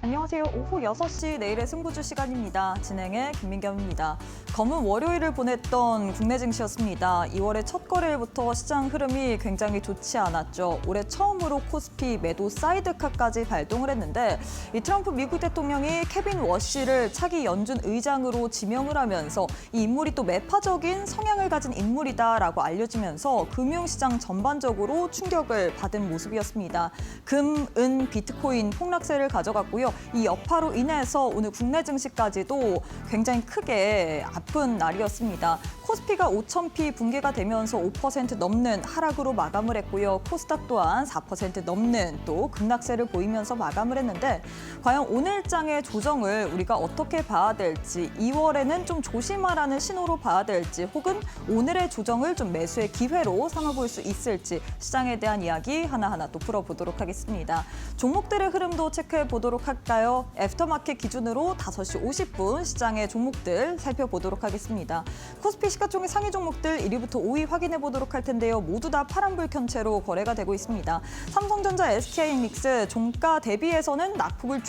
안녕하세요. 오후 6시 내일의 승부주 시간입니다. 진행의 김민경입니다. 검은 월요일을 보냈던 국내 증시였습니다. 2월의 첫 거래일부터 시장 흐름이 굉장히 좋지 않았죠. 올해 처음으로 코스피 매도 사이드카까지 발동을 했는데 이 트럼프 미국 대통령이 케빈 워시를 차기 연준 의장으로 지명을 하면서 이 인물이 또 매파적인 성향을 가진 인물이다라고 알려지면서 금융시장 전반적으로 충격을 받은 모습이었습니다. 금, 은, 비트코인 폭락세를 가져갔고요. 이 여파로 인해서 오늘 국내 증시까지도 굉장히 크게 아픈 날이었습니다. 코스피가 5,000피 붕괴가 되면서 5% 넘는 하락으로 마감을 했고요. 코스닥 또한 4% 넘는 또 급락세를 보이면서 마감을 했는데 과연 오늘장의 조정을 우리가 어떻게 봐야 될지 2월에는 좀 조심하라는 신호로 봐야 될지 혹은 오늘의 조정을 좀 매수의 기회로 삼아볼 수 있을지 시장에 대한 이야기 하나하나 또 풀어보도록 하겠습니다. 종목들의 흐름도 체크해 보도록 할까요? 애프터마켓 기준으로 5시 50분 시장의 종목들 살펴보도록 하겠습니다. 코스피 시가총액 상위 종목들 1위부터 5위 확인해 보도록 할 텐데요. 모두 다 파란불 켠채로 거래가 되고 있습니다. 삼성전자, SK하이닉스 종가 대비해서는 낙폭을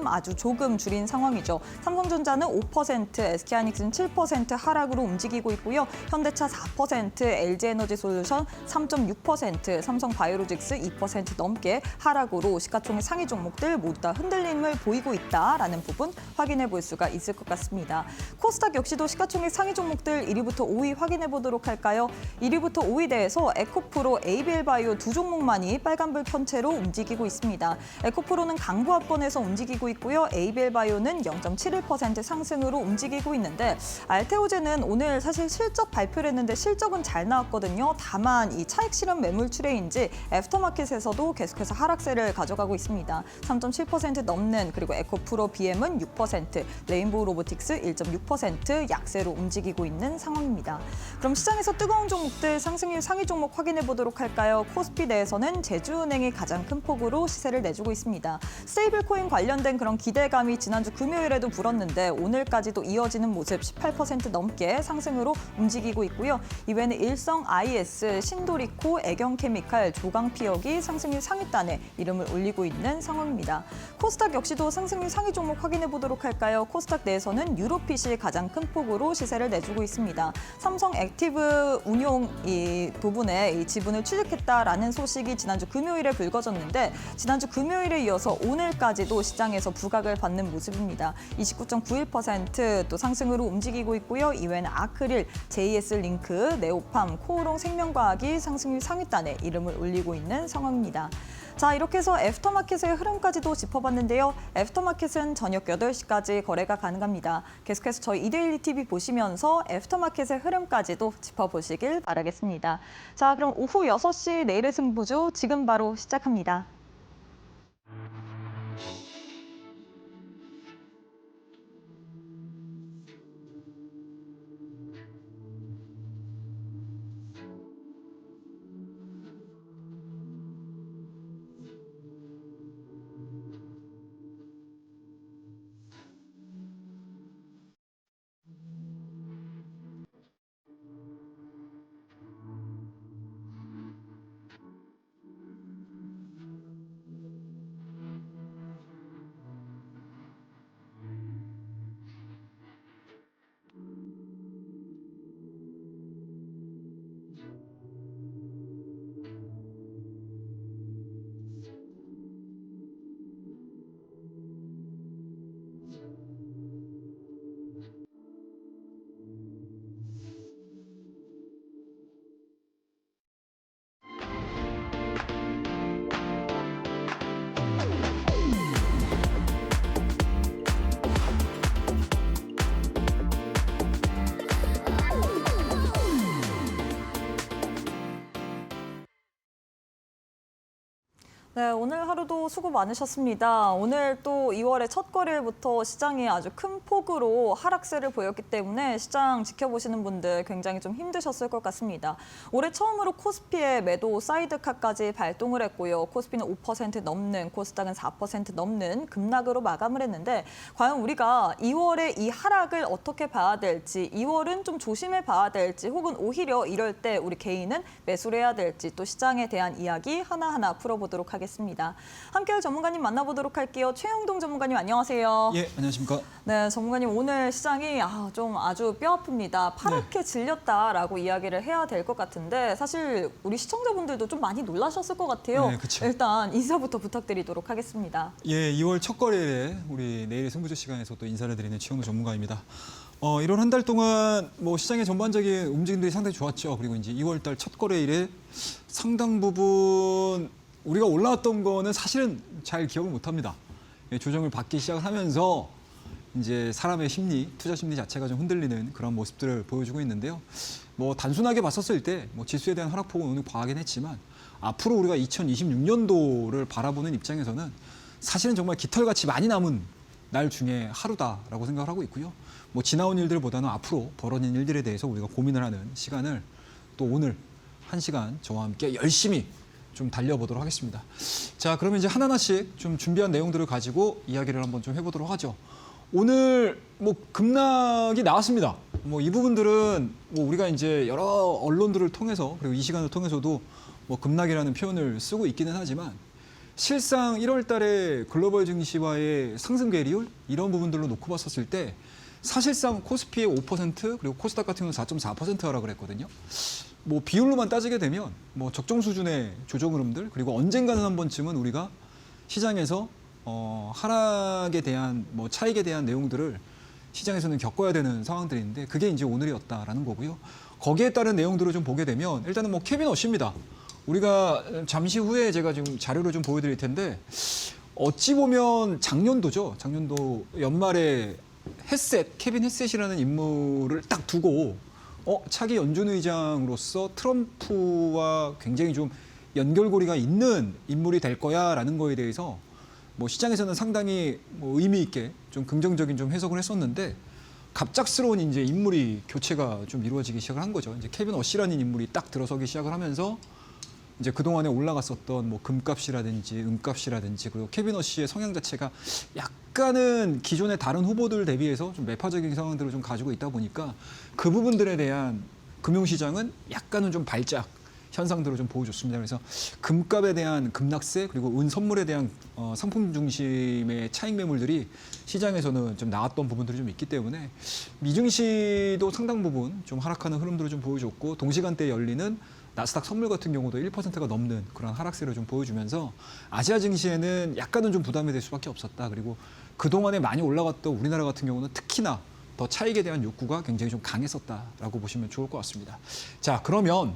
아주 조금 줄인 상황이죠. 삼성전자는 5%, SK하이닉스는 7% 하락으로 움직이고 있고요. 현대차 4%, LG에너지솔루션 3.6%, 삼성바이오로직스 2% 넘게 하락으로 시가총액 상위 종목들 모두 다 흔들림을 보이고 있다라는 부분 확인해 볼 수가 있을 것 같습니다. 코스닥 역시도 시가총액 상위 종목들 1위부터 5위 확인해 보도록 할까요? 1위부터 5위 대에서 에코프로, 에이빌바이오 두 종목만이 빨간불 켠채로 움직이고 있습니다. 에코프로는 강보합권에서 움직이고 있고요. 에이빌바이오는 0.71% 상승으로 움직이고 있는데 알테오제는 오늘 사실 실적 발표를 했는데 실적은 잘 나왔거든요. 다만 이 차익 실현 매물 출회인지 애프터마켓에서도 계속해서 하락세를 가져가고 있습니다. 3.7% 넘는 그리고 에코프로 BM은 6%, 레인보우 로보틱스 1.6% 약세로 움직이고 있는 상황입니다. 그럼 시장에서 뜨거운 종목들 상승률 상위 종목 확인해 보도록 할까요? 코스피 내에서는 제주은행이 가장 큰 폭으로 시세를 내주고 있습니다. 스테이블코인 관련된 그런 기대감이 지난주 금요일에도 불었는데 오늘까지도 이어지는 모습 18% 넘게 상승으로 움직이고 있고요. 이외에는 일성 IS, 신도리코, 애경케미칼, 조강피혁이 상승률 상위단에 이름을 올리고 있는 상황입니다. 코스닥 역시도 상승률 상위 종목 확인해 보도록 할까요? 코스닥 내에서는 유로핏이 가장 큰 폭으로 시세를 내주고 있습니다. 삼성 액티브 운용 이 부분에 이 지분을 취득했다라는 소식이 지난주 금요일에 불거졌는데 지난주 금요일에 이어서 오늘까지도 시장에서 부각을 받는 모습입니다. 29.91% 또 상승으로 움직이고 있고요. 이외에는 아크릴, JS링크, 네오팜, 코오롱 생명과학이 상승률 상위단에 이름을 올리고 있는 상황입니다. 자, 이렇게 해서 애프터마켓의 흐름까지도 짚어봤는데요. 애프터마켓은 저녁 8시까지 거래가 가능합니다. 계속해서 저희 이데일리 TV 보시면서 애프터마켓의 흐름까지도 짚어보시길 바라겠습니다. 자, 그럼 오후 6시 내일의 승부주 지금 바로 시작합니다. 네, 오늘 하루도 수고 많으셨습니다. 오늘 또 2월의 첫 거래일부터 시장이 아주 큰 폭으로 하락세를 보였기 때문에 시장 지켜보시는 분들 굉장히 좀 힘드셨을 것 같습니다. 올해 처음으로 코스피의 매도 사이드카까지 발동을 했고요. 코스피는 5% 넘는, 코스닥은 4% 넘는 급락으로 마감을 했는데 과연 우리가 2월의 이 하락을 어떻게 봐야 될지, 2월은 좀 조심해 봐야 될지 혹은 오히려 이럴 때 우리 개인은 매수를 해야 될지 또 시장에 대한 이야기 하나하나 풀어보도록 하겠습니다. 하겠습니다. 함께할 전문가님 만나보도록 할게요. 최영동 전문가님 안녕하세요. 예, 안녕하십니까. 네, 전문가님 오늘 시장이 좀 아주 뼈아픕니다. 파랗게 질렸다라고 이야기를 해야 될 것 같은데 사실 우리 시청자분들도 좀 많이 놀라셨을 것 같아요. 네, 그쵸. 일단 인사부터 부탁드리도록 하겠습니다. 예, 2월 첫 거래일에 우리 내일의 승부조 시간에서 또 인사를 드리는 최영도 전문가입니다. 1월 한 달 동안 뭐 시장의 전반적인 움직임들이 상당히 좋았죠. 그리고 이제 2월 달 첫 거래일에 상당 부분 우리가 올라왔던 거는 사실은 잘 기억을 못 합니다. 예, 조정을 받기 시작하면서 이제 사람의 심리, 투자 심리 자체가 좀 흔들리는 그런 모습들을 보여주고 있는데요. 뭐 단순하게 봤었을 때 뭐 지수에 대한 하락폭은 오늘 과하긴 했지만 앞으로 우리가 2026년도를 바라보는 입장에서는 사실은 정말 깃털같이 많이 남은 날 중에 하루다라고 생각을 하고 있고요. 뭐 지나온 일들보다는 앞으로 벌어진 일들에 대해서 우리가 고민을 하는 시간을 또 오늘 1시간 저와 함께 열심히 좀 달려보도록 하겠습니다. 자, 그러면 이제 하나하나씩 좀 준비한 내용들을 가지고 이야기를 한번 좀 해보도록 하죠. 오늘 뭐 급락이 나왔습니다. 뭐 이 부분들은 뭐 우리가 이제 여러 언론들을 통해서 그리고 이 시간을 통해서도 뭐 급락이라는 표현을 쓰고 있기는 하지만 실상 1월 달에 글로벌 증시와의 상승 괴리율 이런 부분들로 놓고 봤었을 때 사실상 코스피의 5% 그리고 코스닥 같은 경우는 4.4% 하락을 했거든요. 뭐 비율로만 따지게 되면 뭐 적정 수준의 조정 흐름들 그리고 언젠가는 한 번쯤은 우리가 시장에서 하락에 대한 뭐 차익에 대한 내용들을 시장에서는 겪어야 되는 상황들인데 그게 이제 오늘이었다라는 거고요. 거기에 따른 내용들을 좀 보게 되면 일단은 뭐 케빈 어시입니다. 우리가 잠시 후에 제가 지금 자료를 좀 보여드릴 텐데 어찌 보면 작년도죠. 작년도 연말에 케빈 헤셋이라는 인물을 딱 두고 차기 연준 의장으로서 트럼프와 굉장히 좀 연결고리가 있는 인물이 될 거야라는 거에 대해서 뭐 시장에서는 상당히 뭐 의미 있게 좀 긍정적인 좀 해석을 했었는데 갑작스러운 이제 인물이 교체가 좀 이루어지기 시작을 한 거죠. 이제 케빈 어시라는 인물이 딱 들어서기 시작을 하면서 이제 그동안에 올라갔었던 뭐 금값이라든지 은값이라든지 그리고 케빈 어시의 성향 자체가 약간은 기존의 다른 후보들 대비해서 좀 매파적인 상황들을 좀 가지고 있다 보니까 그 부분들에 대한 금융시장은 약간은 좀 발작 현상들을 좀 보여줬습니다. 그래서 금값에 대한 급락세 그리고 은 선물에 대한 상품 중심의 차익 매물들이 시장에서는 좀 나왔던 부분들이 좀 있기 때문에 미증시도 상당 부분 좀 하락하는 흐름들을 좀 보여줬고 동시간대에 열리는 나스닥 선물 같은 경우도 1%가 넘는 그런 하락세를 좀 보여주면서 아시아 증시에는 약간은 좀 부담이 될 수밖에 없었다. 그리고 그동안에 많이 올라갔던 우리나라 같은 경우는 특히나 더 차익에 대한 욕구가 굉장히 좀 강했었다라고 보시면 좋을 것 같습니다. 자, 그러면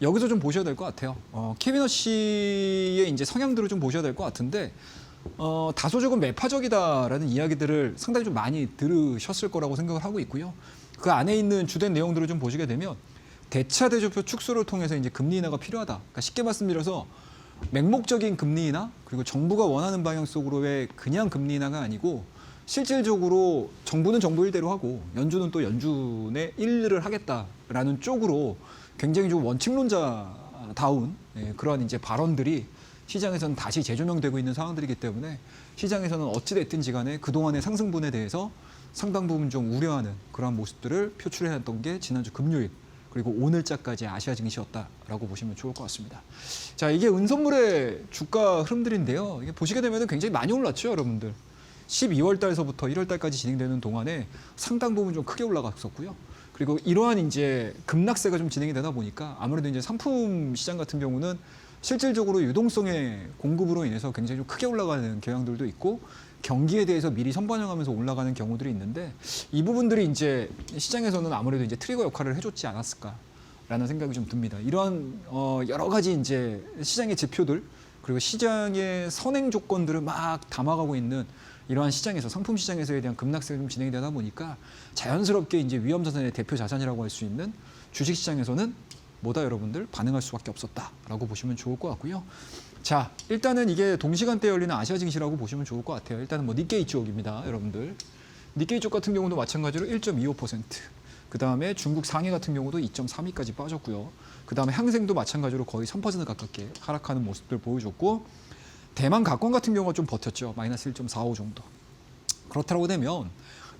여기서 좀 보셔야 될 것 같아요. 케빈 어시의 이제 성향들을 좀 보셔야 될 것 같은데 다소 조금 매파적이다라는 이야기들을 상당히 좀 많이 들으셨을 거라고 생각을 하고 있고요. 그 안에 있는 주된 내용들을 좀 보시게 되면 대차 대조표 축소를 통해서 이제 금리 인하가 필요하다. 그러니까 쉽게 말씀드려서 맹목적인 금리 인하 그리고 정부가 원하는 방향 속으로의 그냥 금리 인하가 아니고 실질적으로 정부는 정부 일대로 하고 연준은 또 연준의 일을 하겠다라는 쪽으로 굉장히 좀 원칙론자다운 그러한 이제 발언들이 시장에서는 다시 재조명되고 있는 상황들이기 때문에 시장에서는 어찌 됐든지 간에 그동안의 상승분에 대해서 상당 부분 좀 우려하는 그러한 모습들을 표출해왔던 게 지난주 금요일 그리고 오늘자까지 아시아 증시였다라고 보시면 좋을 것 같습니다. 자, 이게 은선물의 주가 흐름들인데요. 이게 보시게 되면 굉장히 많이 올랐죠, 여러분들. 12월 달서부터 1월 달까지 진행되는 동안에 상당 부분 좀 크게 올라갔었고요. 그리고 이러한 이제 급락세가 좀 진행이 되다 보니까 아무래도 이제 상품 시장 같은 경우는 실질적으로 유동성의 공급으로 인해서 굉장히 좀 크게 올라가는 경향들도 있고 경기에 대해서 미리 선반영하면서 올라가는 경우들이 있는데 이 부분들이 이제 시장에서는 아무래도 이제 트리거 역할을 해줬지 않았을까라는 생각이 좀 듭니다. 이런 여러 가지 이제 시장의 지표들 그리고 시장의 선행 조건들을 막 담아가고 있는 이러한 시장에서 상품 시장에서에 대한 급락세가 좀 진행이 되다 보니까 자연스럽게 이제 위험 자산의 대표 자산이라고 할 수 있는 주식 시장에서는 뭐다 여러분들 반응할 수밖에 없었다라고 보시면 좋을 것 같고요. 자, 일단은 이게 동시간대에 열리는 아시아 증시라고 보시면 좋을 것 같아요. 일단은 뭐 니케이 쪽입니다, 여러분들. 니케이 쪽 같은 경우도 마찬가지로 1.25%. 그 다음에 중국 상해 같은 경우도 2.32까지 빠졌고요. 그 다음에 항생도 마찬가지로 거의 3% 가깝게 하락하는 모습들 보여줬고 대만 가권 같은 경우가 좀 버텼죠. 마이너스 1.45 정도. 그렇다고 되면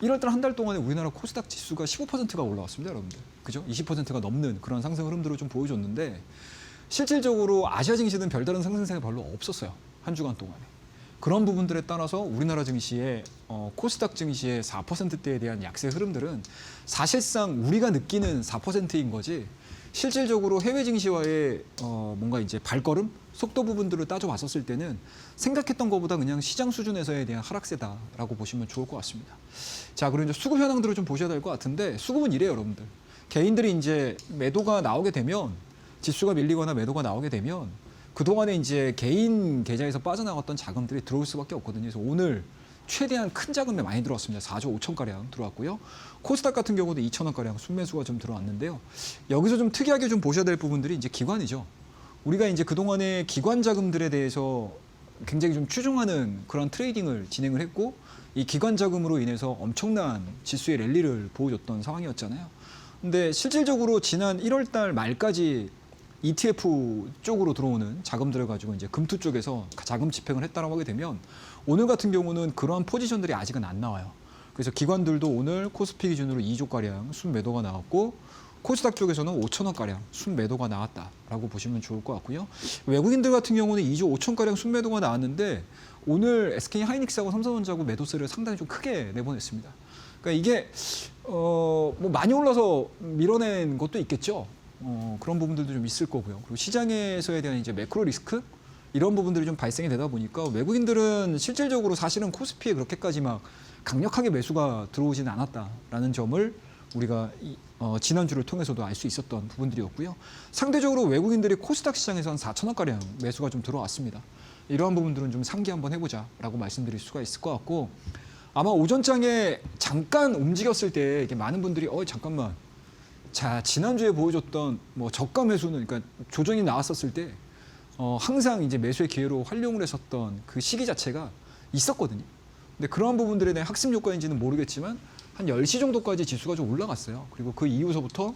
1월 달 한 달 동안에 우리나라 코스닥 지수가 15%가 올라왔습니다, 여러분들. 그죠? 20%가 넘는 그런 상승 흐름들을 좀 보여줬는데 실질적으로 아시아 증시는 별다른 상승세가 별로 없었어요. 한 주간 동안에. 그런 부분들에 따라서 우리나라 증시의 코스닥 증시의 4%대에 대한 약세 흐름들은 사실상 우리가 느끼는 4%인 거지 실질적으로 해외 증시와의 뭔가 이제 발걸음, 속도 부분들을 따져봤었을 때는 생각했던 것보다 그냥 시장 수준에서에 대한 하락세다라고 보시면 좋을 것 같습니다. 자, 그리고 이제 수급 현황들을 좀 보셔야 될 것 같은데 수급은 이래요, 여러분들. 개인들이 이제 매도가 나오게 되면 지수가 밀리거나 매도가 나오게 되면 그동안에 이제 개인 계좌에서 빠져나갔던 자금들이 들어올 수밖에 없거든요. 그래서 오늘 최대한 큰 자금이 많이 들어왔습니다. 4조 5천가량 들어왔고요. 코스닥 같은 경우도 2천억가량 순매수가 좀 들어왔는데요. 여기서 좀 특이하게 좀 보셔야 될 부분들이 이제 기관이죠. 우리가 이제 그동안에 기관 자금들에 대해서 굉장히 좀 추종하는 그런 트레이딩을 진행을 했고 이 기관 자금으로 인해서 엄청난 지수의 랠리를 보여줬던 상황이었잖아요. 근데 실질적으로 지난 1월 달 말까지 ETF 쪽으로 들어오는 자금들을 가지고 이제 금투 쪽에서 자금 집행을 했다라고 하게 되면 오늘 같은 경우는 그러한 포지션들이 아직은 안 나와요. 그래서 기관들도 오늘 코스피 기준으로 2조가량 순매도가 나왔고 코스닥 쪽에서는 5천억가량 순매도가 나왔다라고 보시면 좋을 것 같고요. 외국인들 같은 경우는 2조 5천가량 순매도가 나왔는데 오늘 SK 하이닉스하고 삼성전자하고 매도세를 상당히 좀 크게 내보냈습니다. 그러니까 이게 뭐 많이 올라서 밀어낸 것도 있겠죠. 그런 부분들도 좀 있을 거고요. 그리고 시장에서에 대한 이제 매크로 리스크 이런 부분들이 좀 발생이 되다 보니까 외국인들은 실질적으로 사실은 코스피에 그렇게까지 막 강력하게 매수가 들어오지는 않았다라는 점을 우리가 지난주를 통해서도 알 수 있었던 부분들이었고요. 상대적으로 외국인들이 코스닥 시장에서 한 4천억가량 매수가 좀 들어왔습니다. 이러한 부분들은 좀 상기 한번 해보자라고 말씀드릴 수가 있을 것 같고 아마 오전장에 잠깐 움직였을 때 이게 많은 분들이 잠깐만 자 지난주에 보여줬던 뭐 저가 매수는 그러니까 조정이 나왔었을 때 항상 이제 매수의 기회로 활용을 했었던 그 시기 자체가 있었거든요. 근데 그러한 부분들에 대한 학습 효과인지는 모르겠지만 한 10시 정도까지 지수가 좀 올라갔어요. 그리고 그 이후서부터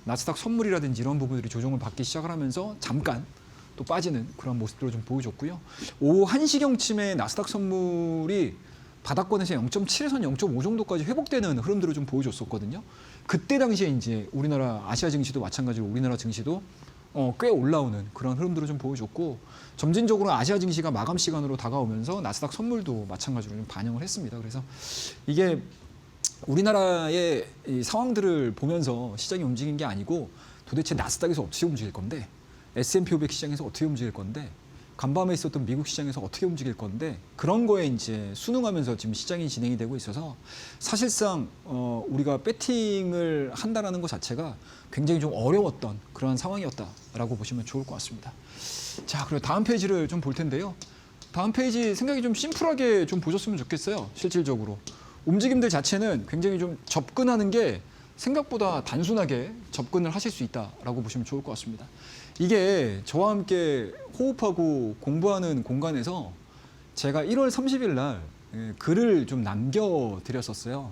나스닥 선물이라든지 이런 부분들이 조정을 받기 시작을 하면서 잠깐 또 빠지는 그런 모습들을 좀 보여줬고요. 오후 1시경쯤에 나스닥 선물이 바닥권에서 0.7에서 0.5 정도까지 회복되는 흐름들을 좀 보여줬었거든요. 그때 당시에 이제 우리나라 아시아 증시도 마찬가지로 우리나라 증시도 꽤 올라오는 그런 흐름들을 좀 보여줬고 점진적으로 아시아 증시가 마감 시간으로 다가오면서 나스닥 선물도 마찬가지로 좀 반영을 했습니다. 그래서 이게 우리나라의 이 상황들을 보면서 시장이 움직인 게 아니고 도대체 나스닥에서 어떻게 움직일 건데 S&P 500 시장에서 어떻게 움직일 건데 간밤에 있었던 미국 시장에서 어떻게 움직일 건데 그런 거에 이제 순응하면서 지금 시장이 진행이 되고 있어서 사실상 우리가 배팅을 한다라는 것 자체가 굉장히 좀 어려웠던 그런 상황이었다라고 보시면 좋을 것 같습니다. 자, 그리고 다음 페이지를 좀 볼 텐데요. 다음 페이지 생각이 좀 심플하게 좀 보셨으면 좋겠어요. 실질적으로 움직임들 자체는 굉장히 좀 접근하는 게 생각보다 단순하게 접근을 하실 수 있다라고 보시면 좋을 것 같습니다. 이게 저와 함께 호흡하고 공부하는 공간에서 제가 1월 30일 날 글을 좀 남겨드렸었어요.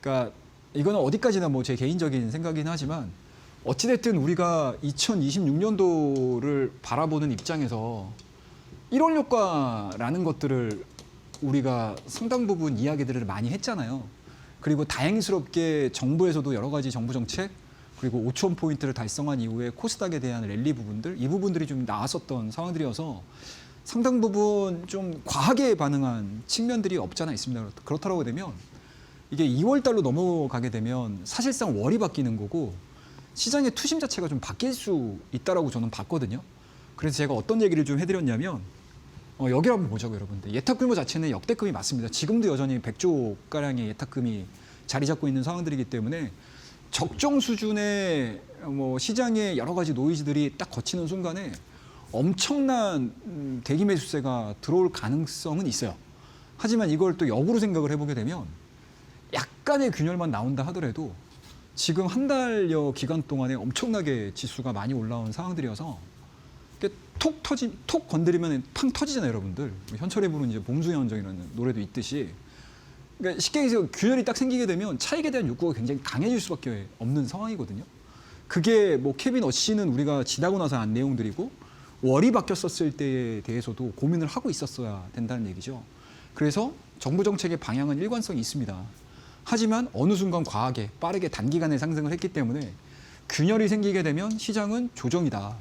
그러니까 이거는 어디까지나 뭐 제 개인적인 생각이긴 하지만 어찌됐든 우리가 2026년도를 바라보는 입장에서 1월 효과라는 것들을 우리가 상당 부분 이야기들을 많이 했잖아요. 그리고 다행스럽게 정부에서도 여러 가지 정부 정책 그리고 5천 포인트를 달성한 이후에 코스닥에 대한 랠리 부분들 이 부분들이 좀 나왔었던 상황들이어서 상당 부분 좀 과하게 반응한 측면들이 없지 않아 있습니다. 그렇다고 되면 이게 2월 달로 넘어가게 되면 사실상 월이 바뀌는 거고 시장의 투심 자체가 좀 바뀔 수 있다라고 저는 봤거든요. 그래서 제가 어떤 얘기를 좀 해드렸냐면 여기를 한번 보자고 여러분들. 예탁 규모 자체는 역대급이 맞습니다. 지금도 여전히 100조 가량의 예탁금이 자리 잡고 있는 상황들이기 때문에 적정 수준의 뭐 시장의 여러 가지 노이즈들이 딱 거치는 순간에 엄청난 대기 매수세가 들어올 가능성은 있어요. 하지만 이걸 또 역으로 생각을 해보게 되면 약간의 균열만 나온다 하더라도 지금 한 달여 기간 동안에 엄청나게 지수가 많이 올라온 상황들이어서 톡 건드리면 팡 터지잖아요, 여러분들. 현철이 부른 이제 봄수의 함정이라는 노래도 있듯이. 그러니까 쉽게 얘기해서 균열이 딱 생기게 되면 차익에 대한 욕구가 굉장히 강해질 수밖에 없는 상황이거든요. 그게 뭐 케빈 어시는 우리가 지나고 나서 한 내용들이고 월이 바뀌었었을 때에 대해서도 고민을 하고 있었어야 된다는 얘기죠. 그래서 정부 정책의 방향은 일관성이 있습니다. 하지만 어느 순간 과하게 빠르게 단기간에 상승을 했기 때문에 균열이 생기게 되면 시장은 조정이다.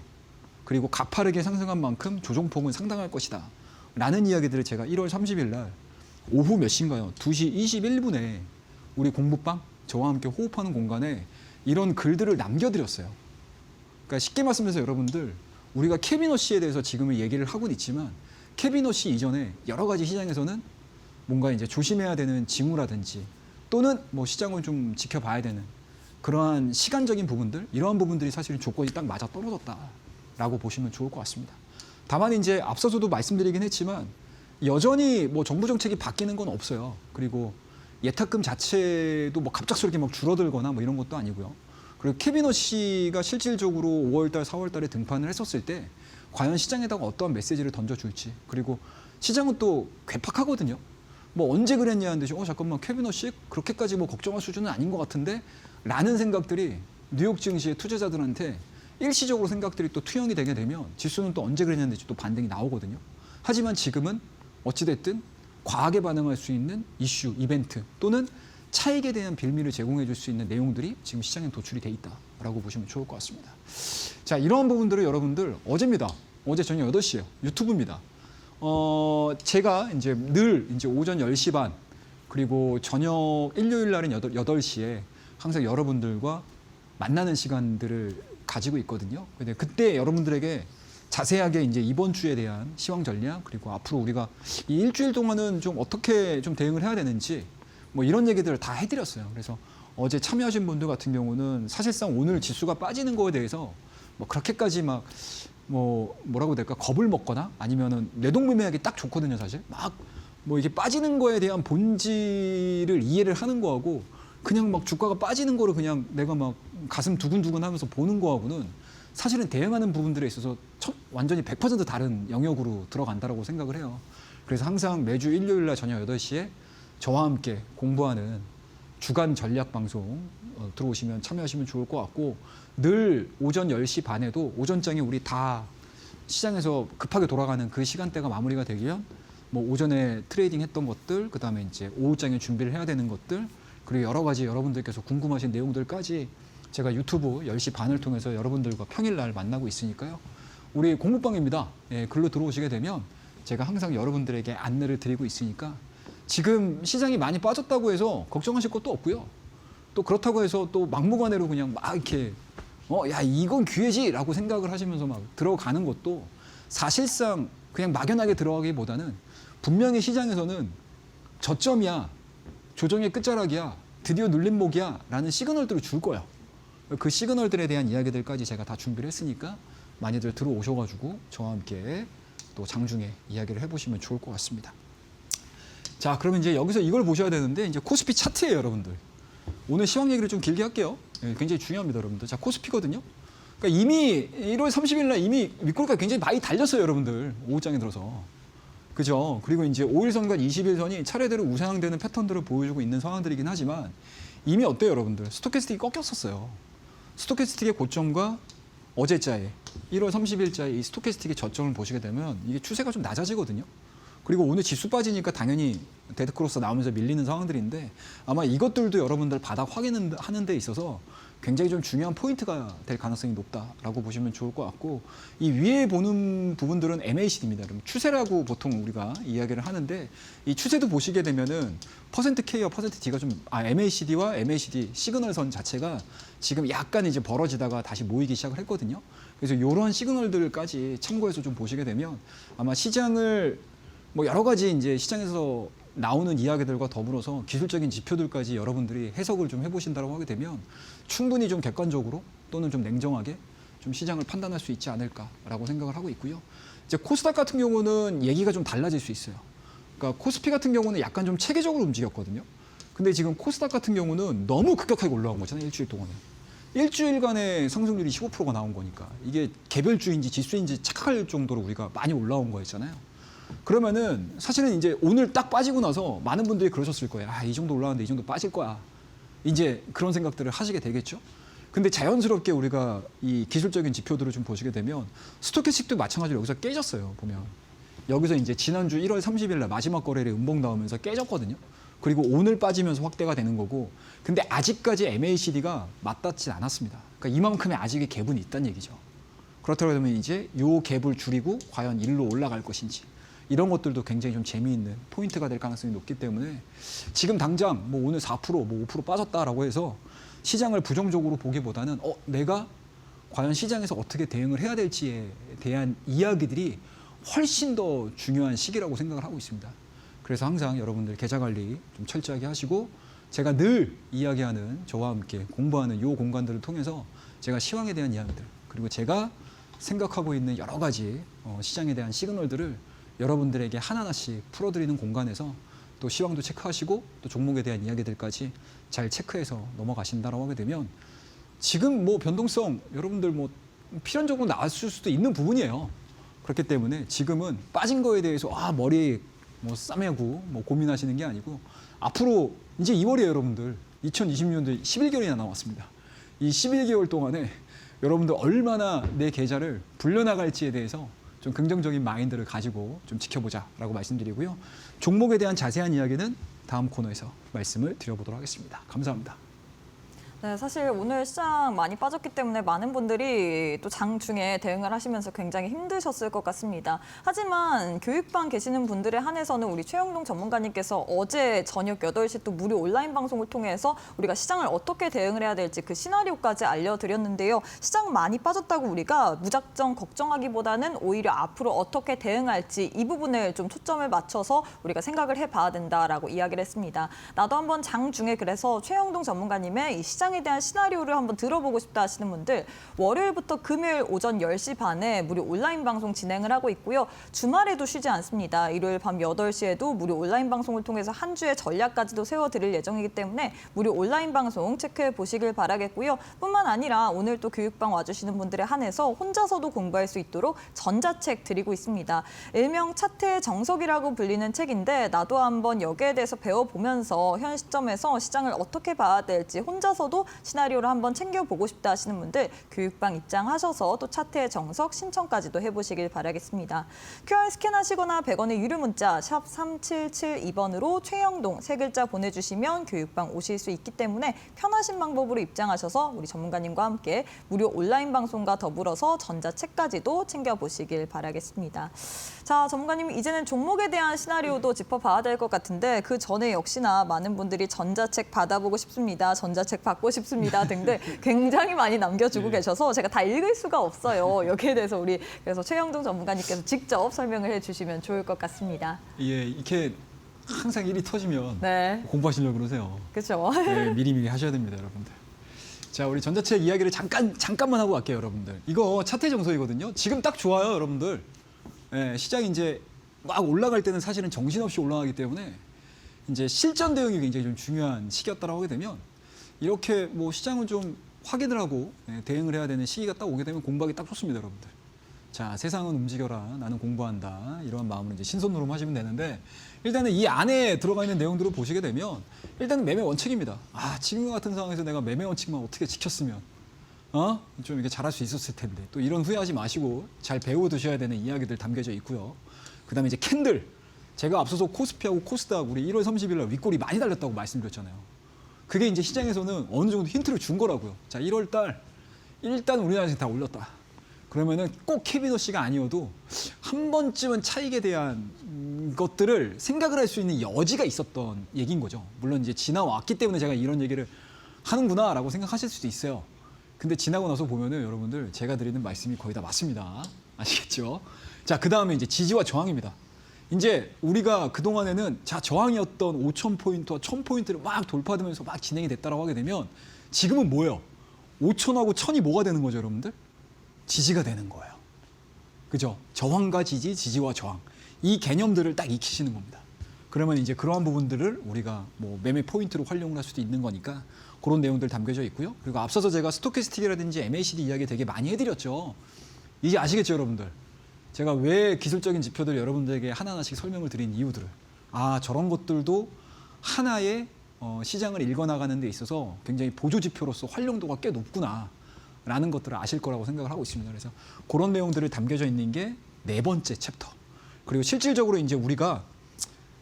그리고 가파르게 상승한 만큼 조정폭은 상당할 것이다. 라는 이야기들을 제가 1월 30일 날 오후 몇 시인가요? 2시 21분에 우리 공부방 저와 함께 호흡하는 공간에 이런 글들을 남겨드렸어요. 그러니까 쉽게 말씀드려서 여러분들 우리가 케빈 허쉬에 대해서 지금은 얘기를 하고는 있지만 케빈 허쉬 이전에 여러 가지 시장에서는 뭔가 이제 조심해야 되는 징후라든지 또는 뭐 시장을 좀 지켜봐야 되는 그러한 시간적인 부분들 이러한 부분들이 사실은 조건이 딱 맞아 떨어졌다라고 보시면 좋을 것 같습니다. 다만 이제 앞서서도 말씀드리긴 했지만 여전히 뭐 정부 정책이 바뀌는 건 없어요. 그리고 예탁금 자체도 뭐 갑작스럽게 막 줄어들거나 뭐 이런 것도 아니고요. 그리고 케빈 허쉬가 실질적으로 5월달, 4월달에 등판을 했었을 때 과연 시장에다가 어떠한 메시지를 던져줄지 그리고 시장은 또 괴팍하거든요. 뭐 언제 그랬냐는데 잠깐만 케빈 허쉬 그렇게까지 뭐 걱정할 수준은 아닌 것 같은데 라는 생각들이 뉴욕 증시의 투자자들한테 일시적으로 생각들이 또 투영이 되게 되면 지수는 또 언제 그랬냐는데 또 반등이 나오거든요. 하지만 지금은 어찌됐든 과하게 반응할 수 있는 이슈, 이벤트 또는 차익에 대한 빌미를 제공해 줄 수 있는 내용들이 지금 시장에 도출이 돼 있다라고 보시면 좋을 것 같습니다. 자, 이러한 부분들을 여러분들 어제입니다. 어제 저녁 8시에요. 유튜브입니다. 제가 이제 늘 이제 오전 10시 반 그리고 저녁 일요일 날은 8시에 항상 여러분들과 만나는 시간들을 가지고 있거든요. 근데 그때 여러분들에게 자세하게 이제 이번 주에 대한 시황 전략 그리고 앞으로 우리가 이 일주일 동안은 좀 어떻게 좀 대응을 해야 되는지 뭐 이런 얘기들을 다 해드렸어요. 그래서 어제 참여하신 분들 같은 경우는 사실상 오늘 지수가 빠지는 거에 대해서 뭐 그렇게까지 막 뭐라고 해야 될까 겁을 먹거나 아니면은 뇌동매매하기 딱 좋거든요. 사실 막 뭐 이게 빠지는 거에 대한 본질을 이해를 하는 거하고 그냥 막 주가가 빠지는 거를 그냥 내가 막 가슴 두근두근 하면서 보는 거하고는 사실은 대응하는 부분들에 있어서 완전히 100% 다른 영역으로 들어간다라고 생각을 해요. 그래서 항상 매주 일요일 날 저녁 8시에 저와 함께 공부하는 주간 전략 방송 들어오시면 참여하시면 좋을 것 같고 늘 오전 10시 반에도 오전장에 우리 다 시장에서 급하게 돌아가는 그 시간대가 마무리가 되면 뭐 오전에 트레이딩 했던 것들 그다음에 이제 오후장에 준비를 해야 되는 것들 그리고 여러 가지 여러분들께서 궁금하신 내용들까지 제가 유튜브 10시 반을 통해서 여러분들과 평일날 만나고 있으니까요. 우리 공부방입니다. 예, 글로 들어오시게 되면 제가 항상 여러분들에게 안내를 드리고 있으니까 지금 시장이 많이 빠졌다고 해서 걱정하실 것도 없고요. 또 그렇다고 해서 또 막무가내로 그냥 막 이렇게 야 이건 기회지라고 생각을 하시면서 막 들어가는 것도 사실상 그냥 막연하게 들어가기보다는 분명히 시장에서는 저점이야, 조정의 끝자락이야, 드디어 눌림목이야 라는 시그널들을 줄 거예요. 그 시그널들에 대한 이야기들까지 제가 다 준비를 했으니까 많이들 들어오셔가지고 저와 함께 또 장중에 이야기를 해보시면 좋을 것 같습니다. 자, 그러면 이제 여기서 이걸 보셔야 되는데 이제 코스피 차트예요, 여러분들. 오늘 시황 얘기를 좀 길게 할게요. 굉장히 중요합니다, 여러분들. 자, 코스피거든요. 그러니까 이미 1월 30일 날 이미 윗골가 굉장히 많이 달렸어요, 여러분들. 오후장에 들어서. 그죠? 그리고 이제 5일선과 20일선이 차례대로 우상향되는 패턴들을 보여주고 있는 상황들이긴 하지만 이미 어때요, 여러분들? 스토캐스틱이 꺾였었어요. 스토캐스틱의 고점과 어제자에 1월 30일자에 이 스토캐스틱의 저점을 보시게 되면 이게 추세가 좀 낮아지거든요. 그리고 오늘 지수 빠지니까 당연히 데드크로스 나오면서 밀리는 상황들인데 아마 이것들도 여러분들 바닥 확인하는 데 있어서 굉장히 좀 중요한 포인트가 될 가능성이 높다라고 보시면 좋을 것 같고 이 위에 보는 부분들은 MACD입니다. 그럼 추세라고 보통 우리가 이야기를 하는데 이 추세도 보시게 되면은 %K와 %D가 좀 MACD와 MACD 시그널선 자체가 지금 약간 이제 벌어지다가 다시 모이기 시작을 했거든요. 그래서 이런 시그널들까지 참고해서 좀 보시게 되면 아마 시장을 뭐 여러 가지 이제 시장에서 나오는 이야기들과 더불어서 기술적인 지표들까지 여러분들이 해석을 좀 해보신다고 하게 되면 충분히 좀 객관적으로 또는 좀 냉정하게 좀 시장을 판단할 수 있지 않을까라고 생각을 하고 있고요. 이제 코스닥 같은 경우는 얘기가 좀 달라질 수 있어요. 그러니까 코스피 같은 경우는 약간 좀 체계적으로 움직였거든요. 근데 지금 코스닥 같은 경우는 너무 급격하게 올라온 거잖아요. 일주일 동안에. 일주일간의 상승률이 15%가 나온 거니까 이게 개별주인지 지수인지 착각할 정도로 우리가 많이 올라온 거였잖아요. 그러면은 사실은 이제 오늘 딱 빠지고 나서 많은 분들이 그러셨을 거예요. 이 정도 올라왔는데 이 정도 빠질 거야. 이제 그런 생각들을 하시게 되겠죠. 근데 자연스럽게 우리가 이 기술적인 지표들을 좀 보시게 되면 스토캐스틱도 마찬가지로 여기서 깨졌어요. 보면 여기서 이제 지난주 1월 30일 날 마지막 거래일에 음봉 나오면서 깨졌거든요. 그리고 오늘 빠지면서 확대가 되는 거고 근데 아직까지 MACD가 맞닿지 않았습니다. 그러니까 이만큼의 아직의 갭은 있다는 얘기죠. 그렇다고 하면 이제 요 갭을 줄이고 과연 일로 올라갈 것인지 이런 것들도 굉장히 좀 재미있는 포인트가 될 가능성이 높기 때문에 지금 당장 뭐 오늘 4%, 뭐 5% 빠졌다라고 해서 시장을 부정적으로 보기보다는 내가 과연 시장에서 어떻게 대응을 해야 될지에 대한 이야기들이 훨씬 더 중요한 시기라고 생각을 하고 있습니다. 그래서 항상 여러분들 계좌 관리 좀 철저하게 하시고 제가 늘 이야기하는 저와 함께 공부하는 요 공간들을 통해서 제가 시황에 대한 이야기들 그리고 제가 생각하고 있는 여러 가지 시장에 대한 시그널들을 여러분들에게 하나하나씩 풀어드리는 공간에서 또 시황도 체크하시고 또 종목에 대한 이야기들까지 잘 체크해서 넘어가신다라고 하게 되면 지금 뭐 변동성 여러분들 뭐 필연적으로 나왔을 수도 있는 부분이에요. 그렇기 때문에 지금은 빠진 거에 대해서 머리 뭐 싸매고 뭐 고민하시는 게 아니고 앞으로 이제 2월이에요, 여러분들. 2020년도 11개월이나 남았습니다. 이 11개월 동안에 여러분들 얼마나 내 계좌를 불려나갈지에 대해서 좀 긍정적인 마인드를 가지고 좀 지켜보자라고 말씀드리고요. 종목에 대한 자세한 이야기는 다음 코너에서 말씀을 드려보도록 하겠습니다. 감사합니다. 네, 사실 오늘 시장 많이 빠졌기 때문에 많은 분들이 또 장중에 대응을 하시면서 굉장히 힘드셨을 것 같습니다. 하지만 교육반 계시는 분들에 한해서는 우리 최영동 전문가님께서 어제 저녁 8시 또 무료 온라인 방송을 통해서 우리가 시장을 어떻게 대응을 해야 될지 그 시나리오까지 알려드렸는데요. 시장 많이 빠졌다고 우리가 무작정 걱정하기보다는 오히려 앞으로 어떻게 대응할지 이 부분을 좀 초점을 맞춰서 우리가 생각을 해봐야 된다라고 이야기를 했습니다. 나도 한번 장중에 그래서 최영동 전문가님의 이 시장 에 대한 시나리오를 한번 들어보고 싶다 하시는 분들 월요일부터 금요일 오전 10시 반에 무료 온라인 방송 진행을 하고 있고요. 주말에도 쉬지 않습니다. 일요일 밤 8시에도 무료 온라인 방송을 통해서 한 주의 전략까지도 세워드릴 예정이기 때문에 무료 온라인 방송 체크해 보시길 바라겠고요. 뿐만 아니라 오늘 또 교육방 와주시는 분들에 한해서 혼자서도 공부할 수 있도록 전자책 드리고 있습니다. 일명 차트의 정석이라고 불리는 책인데 나도 한번 여기에 대해서 배워보면서 현 시점에서 시장을 어떻게 봐야 될지 혼자서도 시나리오를 한번 챙겨보고 싶다 하시는 분들 교육방 입장하셔서 또 차트의 정석 신청까지도 해보시길 바라겠습니다. QR 스캔하시거나 100원의 유료 문자 샵 3772번으로 최영동 세 글자 보내주시면 교육방 오실 수 있기 때문에 편하신 방법으로 입장하셔서 우리 전문가님과 함께 무료 온라인 방송과 더불어서 전자책까지도 챙겨보시길 바라겠습니다. 자, 전문가님 이제는 종목에 대한 시나리오도 짚어봐야 될 것 같은데 그 전에 역시나 많은 분들이 전자책 받아보고 싶습니다. 전자책 받고 싶습니다 등등 굉장히 많이 남겨주고 계셔서 제가 다 읽을 수가 없어요. 여기에 대해서 우리 그래서 최영동 전문가님께서 직접 설명을 해주시면 좋을 것 같습니다. 예, 이렇게 항상 일이 터지면 네, 공부하시려고 그러세요. 그렇죠. 네, 미리미리 하셔야 됩니다, 여러분들. 자, 우리 전자책 이야기를 잠깐만 하고 갈게요, 여러분들. 이거 차트의 정석이거든요. 지금 딱 좋아요, 여러분들. 네, 시장이 이제 막 올라갈 때는 사실은 정신없이 올라가기 때문에 이제 실전 대응이 굉장히 좀 중요한 시기였다라고 하게 되면 이렇게 뭐 시장을 좀 확인을 하고 대응을 해야 되는 시기가 딱 오게 되면 공부하기 딱 좋습니다, 여러분들. 자, 세상은 움직여라, 나는 공부한다. 이러한 마음으로 이제 신선노름 하시면 되는데 일단은 이 안에 들어가 있는 내용들을 보시게 되면 일단은 매매 원칙입니다. 지금 같은 상황에서 내가 매매 원칙만 어떻게 지켰으면 좀 이렇게 잘할 수 있었을 텐데 또 이런 후회하지 마시고 잘 배워두셔야 되는 이야기들 담겨져 있고요. 그다음에 이제 캔들. 제가 앞서서 코스피하고 코스닥 우리 1월 30일 날 윗골이 많이 달렸다고 말씀드렸잖아요. 그게 이제 시장에서는 어느 정도 힌트를 준 거라고요. 자, 1월 달 일단 우리나라에서 다 올렸다. 그러면은 꼭 캐비너씨가 아니어도 한 번쯤은 차익에 대한 것들을 생각을 할 수 있는 여지가 있었던 얘기인 거죠. 물론 이제 지나왔기 때문에 제가 이런 얘기를 하는구나라고 생각하실 수도 있어요. 근데 지나고 나서 보면은 여러분들 제가 드리는 말씀이 거의 다 맞습니다. 아시겠죠? 자, 그 다음에 이제 지지와 저항입니다. 이제 우리가 그동안에는 저항이었던 5,000포인트와 1,000포인트를 막 돌파되면서 막 진행이 됐다라고 하게 되면 지금은 뭐예요? 5,000하고 1,000이 뭐가 되는 거죠, 여러분들? 지지가 되는 거예요. 그죠? 저항과 지지, 지지와 저항. 이 개념들을 딱 익히시는 겁니다. 그러면 이제 그러한 부분들을 우리가 뭐 매매 포인트로 활용을 할 수도 있는 거니까 그런 내용들 담겨져 있고요. 그리고 앞서서 제가 스토캐스틱이라든지 MACD 이야기 되게 많이 해드렸죠. 이제 아시겠죠, 여러분들? 제가 왜 기술적인 지표들 여러분들에게 하나하나씩 설명을 드린 이유들을 저런 것들도 하나의 시장을 읽어나가는 데 있어서 굉장히 보조 지표로서 활용도가 꽤 높구나 라는 것들을 아실 거라고 생각을 하고 있습니다. 그래서 그런 내용들을 담겨져 있는 게 4번째 챕터. 그리고 실질적으로 이제 우리가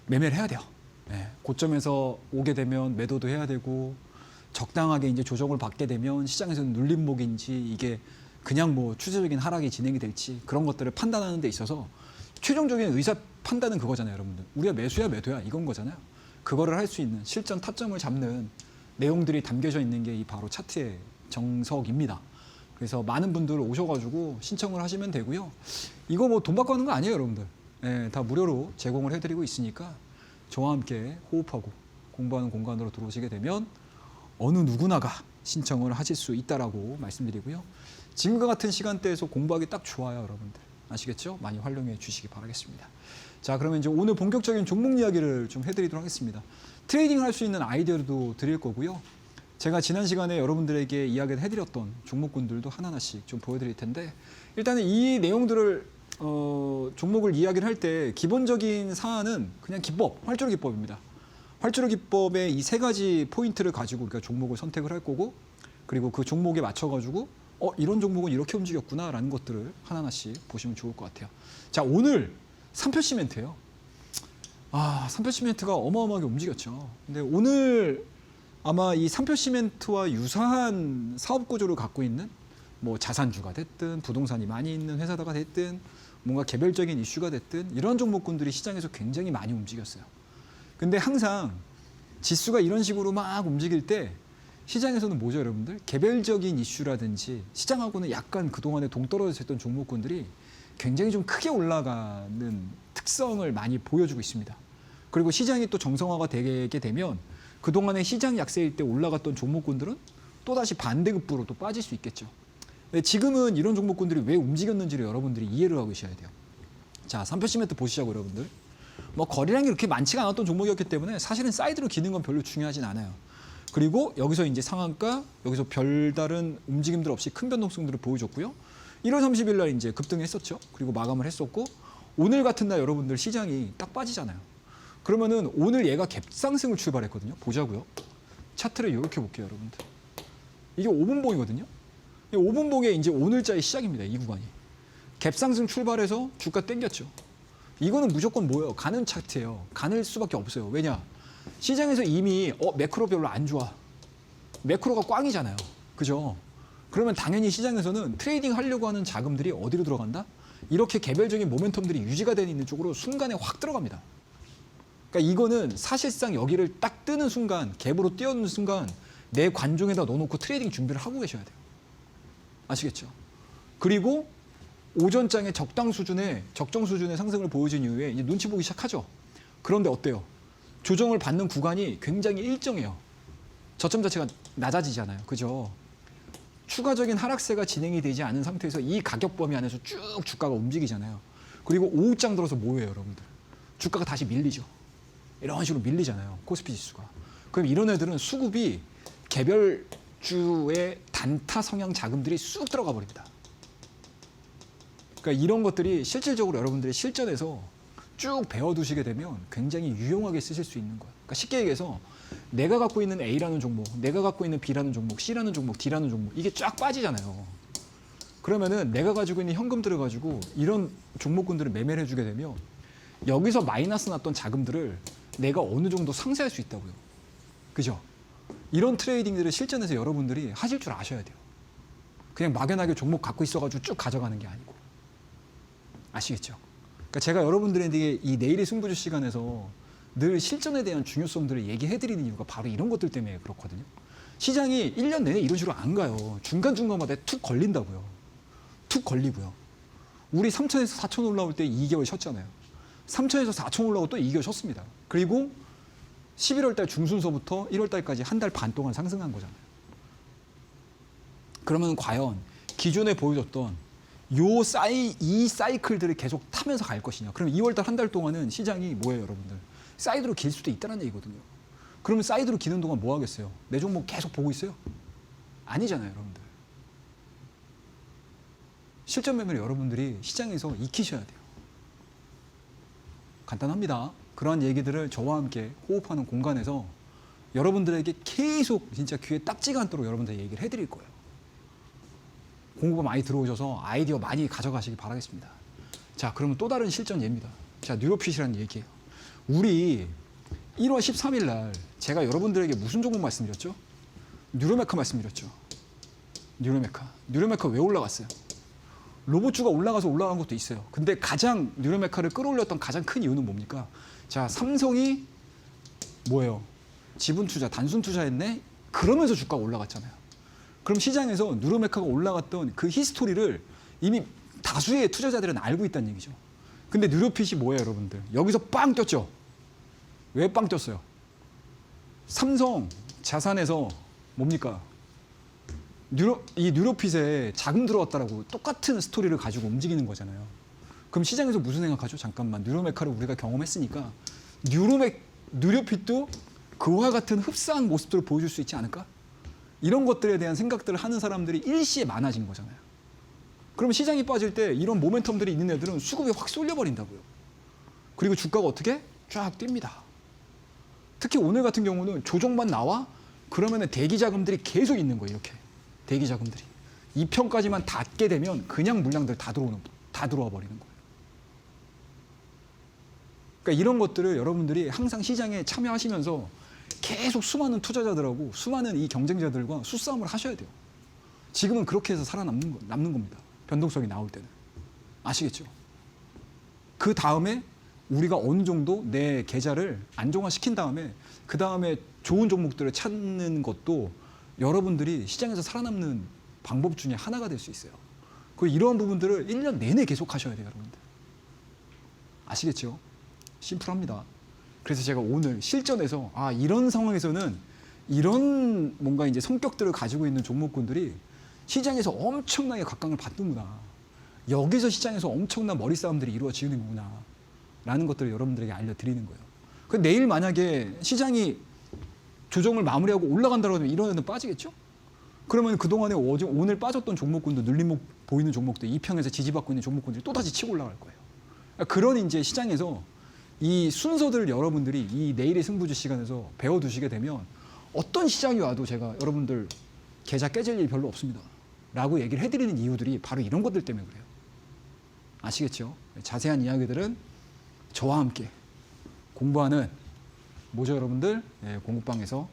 매매를 해야 돼요. 네, 고점에서 오게 되면 매도도 해야 되고 적당하게 이제 조정을 받게 되면 시장에서는 눌림목인지 이게 그냥 뭐 추세적인 하락이 진행이 될지 그런 것들을 판단하는 데 있어서 최종적인 의사 판단은 그거잖아요, 여러분들. 우리가 매수야 매도야 이건 거잖아요. 그거를 할 수 있는 실전 타점을 잡는 내용들이 담겨져 있는 게 이 바로 차트의 정석입니다. 그래서 많은 분들 오셔가지고 신청을 하시면 되고요. 이거 뭐 돈 받고 하는 거 아니에요, 여러분들. 예, 다 무료로 제공을 해드리고 있으니까 저와 함께 호흡하고 공부하는 공간으로 들어오시게 되면 어느 누구나가 신청을 하실 수 있다라고 말씀드리고요. 지금과 같은 시간대에서 공부하기 딱 좋아요, 여러분들. 아시겠죠? 많이 활용해 주시기 바라겠습니다. 자, 그러면 이제 오늘 본격적인 종목 이야기를 좀 해드리도록 하겠습니다. 트레이딩을 할 수 있는 아이디어도 드릴 거고요. 제가 지난 시간에 여러분들에게 이야기를 해드렸던 종목군들도 하나하나씩 좀 보여드릴 텐데 일단은 이 내용들을 종목을 이야기를 할 때 기본적인 사안은 그냥 기법, 활주로 기법입니다. 활주로 기법의 이 세 가지 포인트를 가지고 우리가 종목을 선택을 할 거고 그리고 그 종목에 맞춰가지고 이런 종목은 이렇게 움직였구나라는 것들을 하나하나씩 보시면 좋을 것 같아요. 자, 오늘 삼표 시멘트예요. 삼표 시멘트가 어마어마하게 움직였죠. 근데 오늘 아마 이 삼표 시멘트와 유사한 사업 구조를 갖고 있는 뭐 자산주가 됐든 부동산이 많이 있는 회사다가 됐든 뭔가 개별적인 이슈가 됐든 이런 종목군들이 시장에서 굉장히 많이 움직였어요. 근데 항상 지수가 이런 식으로 막 움직일 때 시장에서는 뭐죠, 여러분들? 개별적인 이슈라든지 시장하고는 약간 그동안에 동떨어져 있던 종목군들이 굉장히 좀 크게 올라가는 특성을 많이 보여주고 있습니다. 그리고 시장이 또 정상화가 되게 되면 그동안에 시장 약세일 때 올라갔던 종목군들은 또다시 반대급부로 또 빠질 수 있겠죠. 근데 지금은 이런 종목군들이 왜 움직였는지를 여러분들이 이해를 하고 계셔야 돼요. 자, 삼표 시멘트 보시자고 여러분들. 뭐 거래량이 그렇게 많지가 않았던 종목이었기 때문에 사실은 사이드로 기는 건 별로 중요하진 않아요. 그리고 여기서 이제 상한가, 여기서 별다른 움직임들 없이 큰 변동성들을 보여줬고요. 1월 30일 날 이제 급등했었죠. 그리고 마감을 했었고 오늘 같은 날 여러분들 시장이 딱 빠지잖아요. 그러면은 오늘 얘가 갭상승을 출발했거든요. 보자고요. 차트를 이렇게 볼게요, 여러분들. 이게 5분봉이거든요. 5분봉의 이제 오늘자의 시작입니다. 이 구간이. 갭상승 출발해서 주가 땡겼죠. 이거는 무조건 뭐예요? 가는 차트예요. 가는 수밖에 없어요. 왜냐? 시장에서 이미 매크로 별로 안 좋아. 매크로가 꽝이잖아요. 그죠? 그러면 당연히 시장에서는 트레이딩 하려고 하는 자금들이 어디로 들어간다? 이렇게 개별적인 모멘텀들이 유지가 되어 있는 쪽으로 순간에 확 들어갑니다. 그러니까 이거는 사실상 여기를 딱 뜨는 순간, 갭으로 뛰어드는 순간 내 관종에다 넣어놓고 트레이딩 준비를 하고 계셔야 돼요. 아시겠죠? 그리고 오전장에 적정 수준의 상승을 보여준 이후에 이제 눈치 보기 시작하죠. 그런데 어때요? 조정을 받는 구간이 굉장히 일정해요. 저점 자체가 낮아지잖아요. 그죠? 추가적인 하락세가 진행이 되지 않은 상태에서 이 가격 범위 안에서 쭉 주가가 움직이잖아요. 그리고 오후장 들어서 뭐예요, 여러분들? 주가가 다시 밀리죠. 이런 식으로 밀리잖아요. 코스피 지수가. 그럼 이런 애들은 수급이 개별주의 단타 성향 자금들이 쑥 들어가 버립니다. 그러니까 이런 것들이 실질적으로 여러분들이 실전에서 쭉 배워두시게 되면 굉장히 유용하게 쓰실 수 있는 거예요. 그러니까 쉽게 얘기해서 내가 갖고 있는 A라는 종목, 내가 갖고 있는 B라는 종목, C라는 종목, D라는 종목 이게 쫙 빠지잖아요. 그러면은 내가 가지고 있는 현금들을 가지고 이런 종목군들을 매매를 해주게 되면 여기서 마이너스 났던 자금들을 내가 어느 정도 상쇄할 수 있다고요. 그죠? 이런 트레이딩들을 실전에서 여러분들이 하실 줄 아셔야 돼요. 그냥 막연하게 종목 갖고 있어가지고 쭉 가져가는 게 아니고. 아시겠죠? 그러니까 제가 여러분들에게 이 내일의 승부주 시간에서 늘 실전에 대한 중요성들을 얘기해드리는 이유가 바로 이런 것들 때문에 그렇거든요. 시장이 1년 내내 이런 식으로 안 가요. 중간중간마다 툭 걸린다고요. 툭 걸리고요. 우리 3천에서 4천 올라올 때 2개월 쉬었잖아요. 3천에서 4천 올라오고 또 2개월 쉬었습니다. 그리고 11월 달 중순서부터 1월 달까지 한 달 반 동안 상승한 거잖아요. 그러면 과연 기존에 보여줬던 이 사이클들을 계속 타면서 갈 것이냐. 그럼 2월 달 한 달 동안은 시장이 뭐예요, 여러분들? 사이드로 길 수도 있다는 얘기거든요. 그러면 사이드로 기는 동안 뭐 하겠어요? 내 종목 계속 보고 있어요? 아니잖아요, 여러분들. 실전 매매를 여러분들이 시장에서 익히셔야 돼요. 간단합니다. 그러한 얘기들을 저와 함께 호흡하는 공간에서 여러분들에게 계속 진짜 귀에 딱지가 않도록 여러분들 얘기를 해드릴 거예요. 공부가 많이 들어오셔서 아이디어 많이 가져가시기 바라겠습니다. 자, 그러면 또 다른 실전 예입니다. 자, 뉴로핏이라는 얘기예요. 우리 1월 13일 날 제가 여러분들에게 무슨 종목 말씀드렸죠? 뉴로메카 말씀드렸죠. 뉴로메카 왜 올라갔어요? 로봇주가 올라간 것도 있어요. 근데 가장 뉴로메카를 끌어올렸던 가장 큰 이유는 뭡니까? 자, 삼성이 뭐예요? 지분 투자, 단순 투자했네? 그러면서 주가가 올라갔잖아요. 그럼 시장에서 뉴로메카가 올라갔던 그 히스토리를 이미 다수의 투자자들은 알고 있다는 얘기죠. 근데 뉴로핏이 뭐예요, 여러분들? 여기서 빵 떴죠? 왜 빵 떴어요? 삼성 자산에서 뭡니까? 이 뉴로핏에 자금 들어왔다라고 똑같은 스토리를 가지고 움직이는 거잖아요. 그럼 시장에서 무슨 생각하죠? 잠깐만, 뉴로메카를 우리가 경험했으니까 뉴로핏도 그와 같은 흡사한 모습들을 보여줄 수 있지 않을까? 이런 것들에 대한 생각들을 하는 사람들이 일시에 많아진 거잖아요. 그럼 시장이 빠질 때 이런 모멘텀들이 있는 애들은 수급이 확 쏠려버린다고요. 그리고 주가가 어떻게? 쫙 뜁니다. 특히 오늘 같은 경우는 조정만 나와? 그러면 대기 자금들이 계속 있는 거예요. 이렇게 대기 자금들이 2편까지만 닿게 되면 그냥 물량들 다 들어와 버리는 거예요. 그러니까 이런 것들을 여러분들이 항상 시장에 참여하시면서 계속 수많은 투자자들하고 수많은 이 경쟁자들과 수싸움을 하셔야 돼요. 지금은 그렇게 해서 살아남는 겁니다. 변동성이 나올 때는. 아시겠죠? 그 다음에 우리가 어느 정도 내 계좌를 안정화시킨 다음에 그 다음에 좋은 종목들을 찾는 것도 여러분들이 시장에서 살아남는 방법 중에 하나가 될 수 있어요. 그리고 이러한 부분들을 1년 내내 계속 하셔야 돼요, 여러분들. 아시겠죠? 심플합니다. 그래서 제가 오늘 실전에서 이런 상황에서는 이런 뭔가 이제 성격들을 가지고 있는 종목군들이 시장에서 엄청나게 각광을 받는구나. 여기서 시장에서 엄청난 머리 싸움들이 이루어지는구나. 라는 것들을 여러분들에게 알려드리는 거예요. 그 내일 만약에 시장이 조정을 마무리하고 올라간다고 하면 이런 애는 빠지겠죠? 그러면 그동안에 오늘 빠졌던 종목군도 눌림목 보이는 종목들, 2평에서 지지받고 있는 종목군들이 또다시 치고 올라갈 거예요. 그런 이제 시장에서 이 순서들을 여러분들이 이 내일의 승부주 시간에서 배워두시게 되면 어떤 시장이 와도 제가 여러분들 계좌 깨질 일이 별로 없습니다. 라고 얘기를 해드리는 이유들이 바로 이런 것들 때문에 그래요. 아시겠죠? 자세한 이야기들은 저와 함께 공부하는 뭐죠, 여러분들? 공부방에서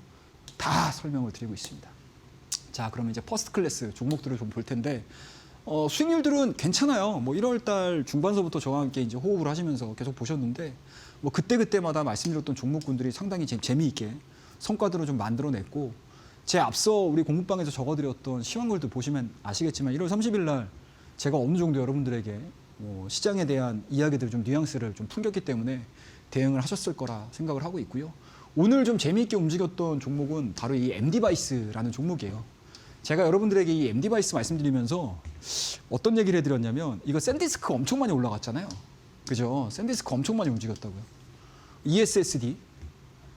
다 설명을 드리고 있습니다. 자, 그러면 이제 퍼스트 클래스 종목들을 좀 볼 텐데 수익률들은 괜찮아요. 뭐 1월 달 중반서부터 저와 함께 이제 호흡을 하시면서 계속 보셨는데 뭐 그때마다 말씀드렸던 종목군들이 상당히 재미있게 성과들을 좀 만들어냈고 제 앞서 우리 공부방에서 적어드렸던 시황글도 보시면 아시겠지만 1월 30일 날 제가 어느 정도 여러분들에게 뭐 시장에 대한 이야기들 좀 뉘앙스를 좀 풍겼기 때문에 대응을 하셨을 거라 생각을 하고 있고요. 오늘 좀 재미있게 움직였던 종목은 바로 이 MD바이스라는 종목이에요. 제가 여러분들에게 이 MD바이스 말씀드리면서 어떤 얘기를 해드렸냐면 이거 샌디스크 엄청 많이 올라갔잖아요. 그죠? 샌디스크 엄청 많이 움직였다고요. ESSD,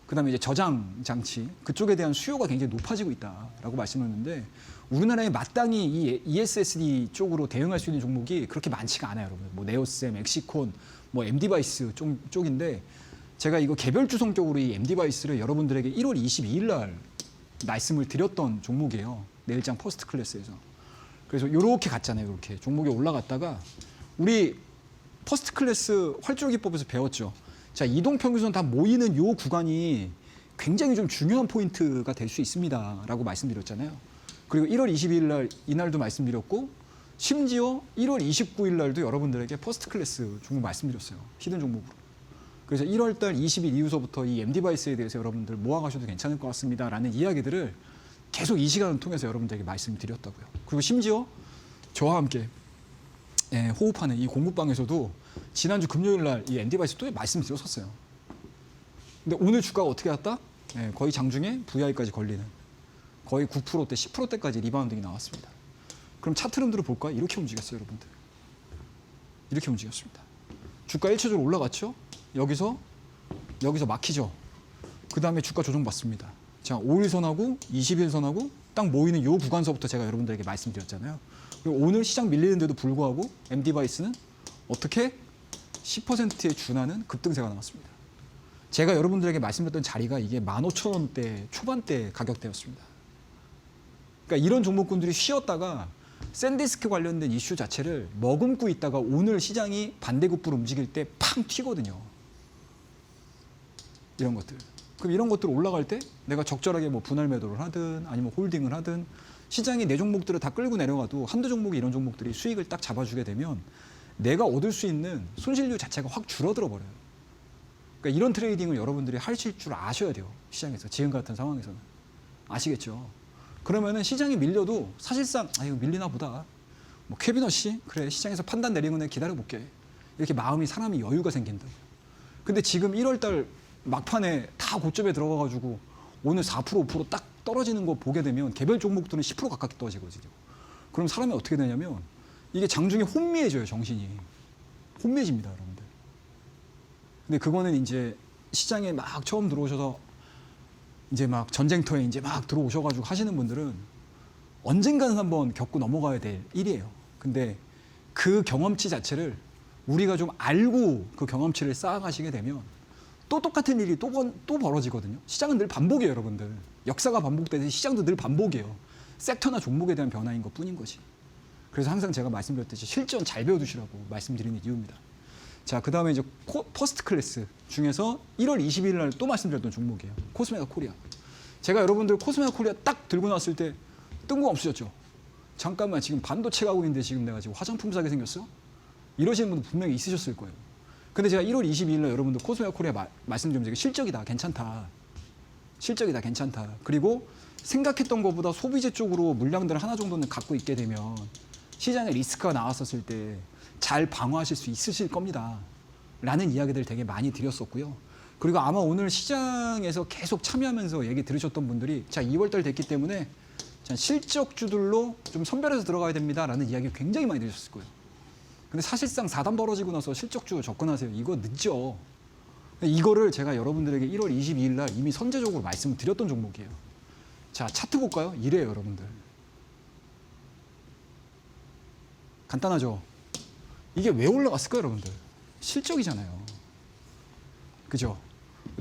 그다음에 이제 저장 장치 그쪽에 대한 수요가 굉장히 높아지고 있다라고 말씀드렸는데 우리나라에 마땅히 이 ESSD 쪽으로 대응할 수 있는 종목이 그렇게 많지가 않아요, 여러분. 뭐 네오셈, 엑시콘, 뭐 MD바이스 쪽인데 제가 이거 개별주성적으로 이 MD바이스를 여러분들에게 1월 22일 날 말씀을 드렸던 종목이에요. 내일장 퍼스트 클래스에서. 그래서 이렇게 갔잖아요. 이렇게 종목이 올라갔다가 우리 퍼스트 클래스 활주로기법에서 배웠죠. 자, 이동평균선 다 모이는 요 구간이 굉장히 좀 중요한 포인트가 될 수 있습니다라고 말씀드렸잖아요. 그리고 1월 22일 날 이날도 말씀드렸고 심지어 1월 29일 날도 여러분들에게 퍼스트 클래스 종목 말씀드렸어요. 히든 종목으로. 그래서 1월 달 20일 이후서부터 이 MD바이스에 대해서 여러분들 모아가셔도 괜찮을 것 같습니다라는 이야기들을 계속 이 시간을 통해서 여러분들에게 말씀드렸다고요. 그리고 심지어 저와 함께 호흡하는 이 공부방에서도 지난주 금요일 날 이 MD바이스 또 말씀드렸었어요. 근데 오늘 주가가 어떻게 갔다? 거의 장중에 VI까지 걸리는 거의 9%대, 10%대까지 리바운딩이 나왔습니다. 그럼 차트 흐름들을 볼까요? 이렇게 움직였어요, 여러분들. 이렇게 움직였습니다. 주가 1차적으로 올라갔죠? 여기서 막히죠? 그 다음에 주가 조정받습니다. 자, 5일선하고 20일선하고 딱 모이는 이 구간서부터 제가 여러분들에게 말씀드렸잖아요. 그리고 오늘 시장 밀리는데도 불구하고 MD바이스는 어떻게 10%에 준하는 급등세가 나왔습니다. 제가 여러분들에게 말씀드렸던 자리가 이게 15,000원대 초반대 가격대였습니다. 그러니까 이런 종목군들이 쉬었다가 샌디스크 관련된 이슈 자체를 머금고 있다가 오늘 시장이 반대급부로 움직일 때 팡 튀거든요. 이런 것들. 그럼 이런 것들 올라갈 때 내가 적절하게 뭐 분할 매도를 하든 아니면 홀딩을 하든 시장이 내 종목들을 다 끌고 내려가도 한두 종목이 이런 종목들이 수익을 딱 잡아주게 되면 내가 얻을 수 있는 손실률 자체가 확 줄어들어 버려요. 그러니까 이런 트레이딩을 여러분들이 하실 줄 아셔야 돼요. 시장에서 지금 같은 상황에서는 아시겠죠? 그러면은 시장이 밀려도 사실상 아 이거 밀리나 보다. 뭐 캐비너 씨 그래 시장에서 판단 내리는 건 기다려 볼게. 이렇게 마음이 사람이 여유가 생긴다. 근데 지금 1월달 막판에 다 고점에 들어가가지고 오늘 4% 5%딱 떨어지는 거 보게 되면 개별 종목들은 10% 가깝게 떨어지거든요. 그럼 사람이 어떻게 되냐면 이게 장중에 혼미해져요, 정신이. 혼미해집니다, 여러분들. 근데 그거는 이제 시장에 막 처음 들어오셔서 이제 막 전쟁터에 이제 막 들어오셔가지고 하시는 분들은 언젠가는 한번 겪고 넘어가야 될 일이에요. 근데 그 경험치 자체를 우리가 좀 알고 그 경험치를 쌓아가시게 되면 또 똑같은 일이 또 벌어지거든요. 시장은 늘 반복이에요, 여러분들. 역사가 반복되듯이 시장도 늘 반복이에요. 섹터나 종목에 대한 변화인 것 뿐인 거지. 그래서 항상 제가 말씀드렸듯이 실전 잘 배워두시라고 말씀드리는 이유입니다. 자, 그 다음에 이제 퍼스트 클래스 중에서 1월 22일 날 또 말씀드렸던 종목이에요. 코스메가 코리아. 제가 여러분들 코스메가 코리아 딱 들고 나왔을 때 뜬금없으셨죠? 잠깐만 지금 반도체 가고 있는데 지금 내가 지금 화장품 사게 생겼어? 이러시는 분도 분명히 있으셨을 거예요. 근데 제가 1월 22일 날 여러분들 코스메가 코리아 말씀드리면 실적이다, 괜찮다. 실적이다, 괜찮다. 그리고 생각했던 것보다 소비재 쪽으로 물량들을 하나 정도는 갖고 있게 되면 시장에 리스크가 나왔었을 때 잘 방어하실 수 있으실 겁니다. 라는 이야기들 되게 많이 드렸었고요. 그리고 아마 오늘 시장에서 계속 참여하면서 얘기 들으셨던 분들이 자 2월달 됐기 때문에 자, 실적주들로 좀 선별해서 들어가야 됩니다. 라는 이야기 굉장히 많이 들으셨을 거예요. 근데 사실상 4단 벌어지고 나서 실적주 접근하세요. 이거 늦죠. 이거를 제가 여러분들에게 1월 22일 날 이미 선제적으로 말씀을 드렸던 종목이에요. 자, 차트 볼까요? 이래요, 여러분들. 간단하죠? 이게 왜 올라갔을까요, 여러분들? 실적이잖아요. 그죠?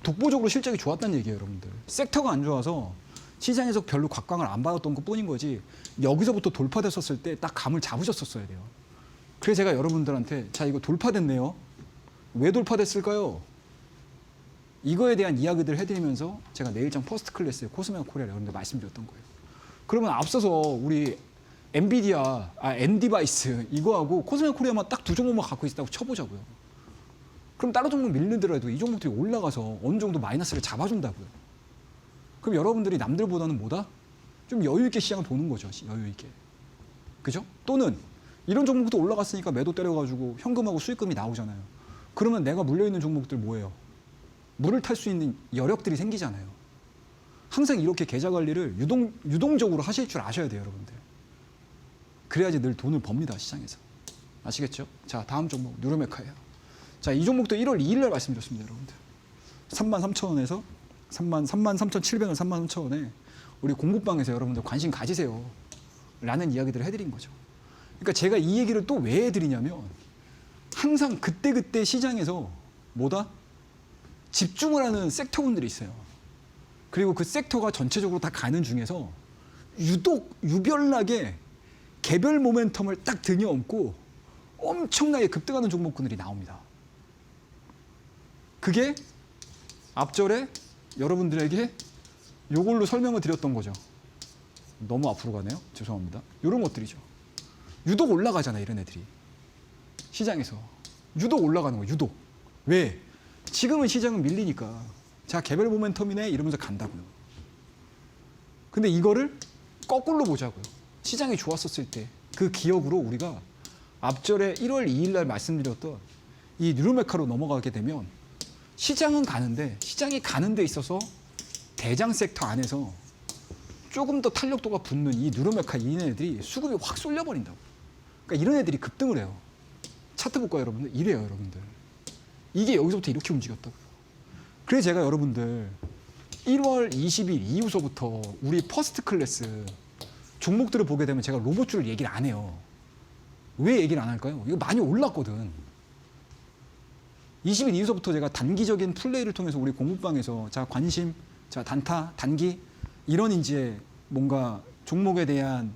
독보적으로 실적이 좋았다는 얘기예요, 여러분들. 섹터가 안 좋아서 시장에서 별로 각광을 안 받았던 것 뿐인 거지 여기서부터 돌파됐었을 때 딱 감을 잡으셨었어야 돼요. 그래서 제가 여러분들한테 자 이거 돌파됐네요. 왜 돌파됐을까요? 이거에 대한 이야기들을 해드리면서 제가 내일장 퍼스트 클래스의 코스메가 코리아를 여러분들 말씀드렸던 거예요. 그러면 앞서서 우리 엔비디아, 엔디바이스 이거하고 코스메가 코리아만 딱 두 종목만 갖고 있다고 쳐보자고요. 그럼 다른 종목 밀리더라도 이 종목들이 올라가서 어느 정도 마이너스를 잡아준다고요. 그럼 여러분들이 남들보다는 뭐다? 좀 여유 있게 시장을 보는 거죠. 여유 있게. 그죠? 또는 이런 종목도 올라갔으니까 매도 때려가지고 현금하고 수익금이 나오잖아요. 그러면 내가 물려있는 종목들 뭐예요? 물을 탈 수 있는 여력들이 생기잖아요. 항상 이렇게 계좌 관리를 유동적으로 하실 줄 아셔야 돼요, 여러분들. 그래야지 늘 돈을 법니다, 시장에서. 아시겠죠? 자, 다음 종목, 뉴로메카예요. 자, 이 종목도 1월 2일 날 말씀드렸습니다, 여러분들. 33,000원에서 33,700원, 33,000원에 우리 공부방에서 여러분들 관심 가지세요. 라는 이야기들을 해드린 거죠. 그러니까 제가 이 얘기를 또 왜 해드리냐면 항상 그때그때 시장에서 뭐다? 집중을 하는 섹터군들이 있어요. 그리고 그 섹터가 전체적으로 다 가는 중에서 유독 유별나게 개별 모멘텀을 딱 등에 업고 엄청나게 급등하는 종목군들이 나옵니다. 그게 앞절에 여러분들에게 이걸로 설명을 드렸던 거죠. 너무 앞으로 가네요. 죄송합니다. 이런 것들이죠. 유독 올라가잖아요, 이런 애들이. 시장에서. 유독 올라가는 거예요, 유독. 왜? 지금은 시장은 밀리니까. 자, 개별 모멘텀이네 이러면서 간다고요. 근데 이거를 거꾸로 보자고요. 시장이 좋았었을 때 그 기억으로 우리가 앞절에 1월 2일 날 말씀드렸던 이 뉴로메카로 넘어가게 되면 시장은 가는데 시장이 가는 데 있어서 대장 섹터 안에서 조금 더 탄력도가 붙는 이 뉴로메카 이네들이 수급이 확 쏠려버린다고. 그러니까 이런 애들이 급등을 해요. 차트 볼까요, 여러분들? 이래요, 여러분들. 이게 여기서부터 이렇게 움직였다고요. 그래서 제가 여러분들 1월 20일 이후서부터 우리 퍼스트 클래스 종목들을 보게 되면 제가 로봇주를 얘기를 안 해요. 왜 얘기를 안 할까요? 이거 많이 올랐거든. 20일 이후서부터 제가 단기적인 플레이를 통해서 우리 공부방에서 자 관심, 자 단타, 단기 이런 이제 뭔가 종목에 대한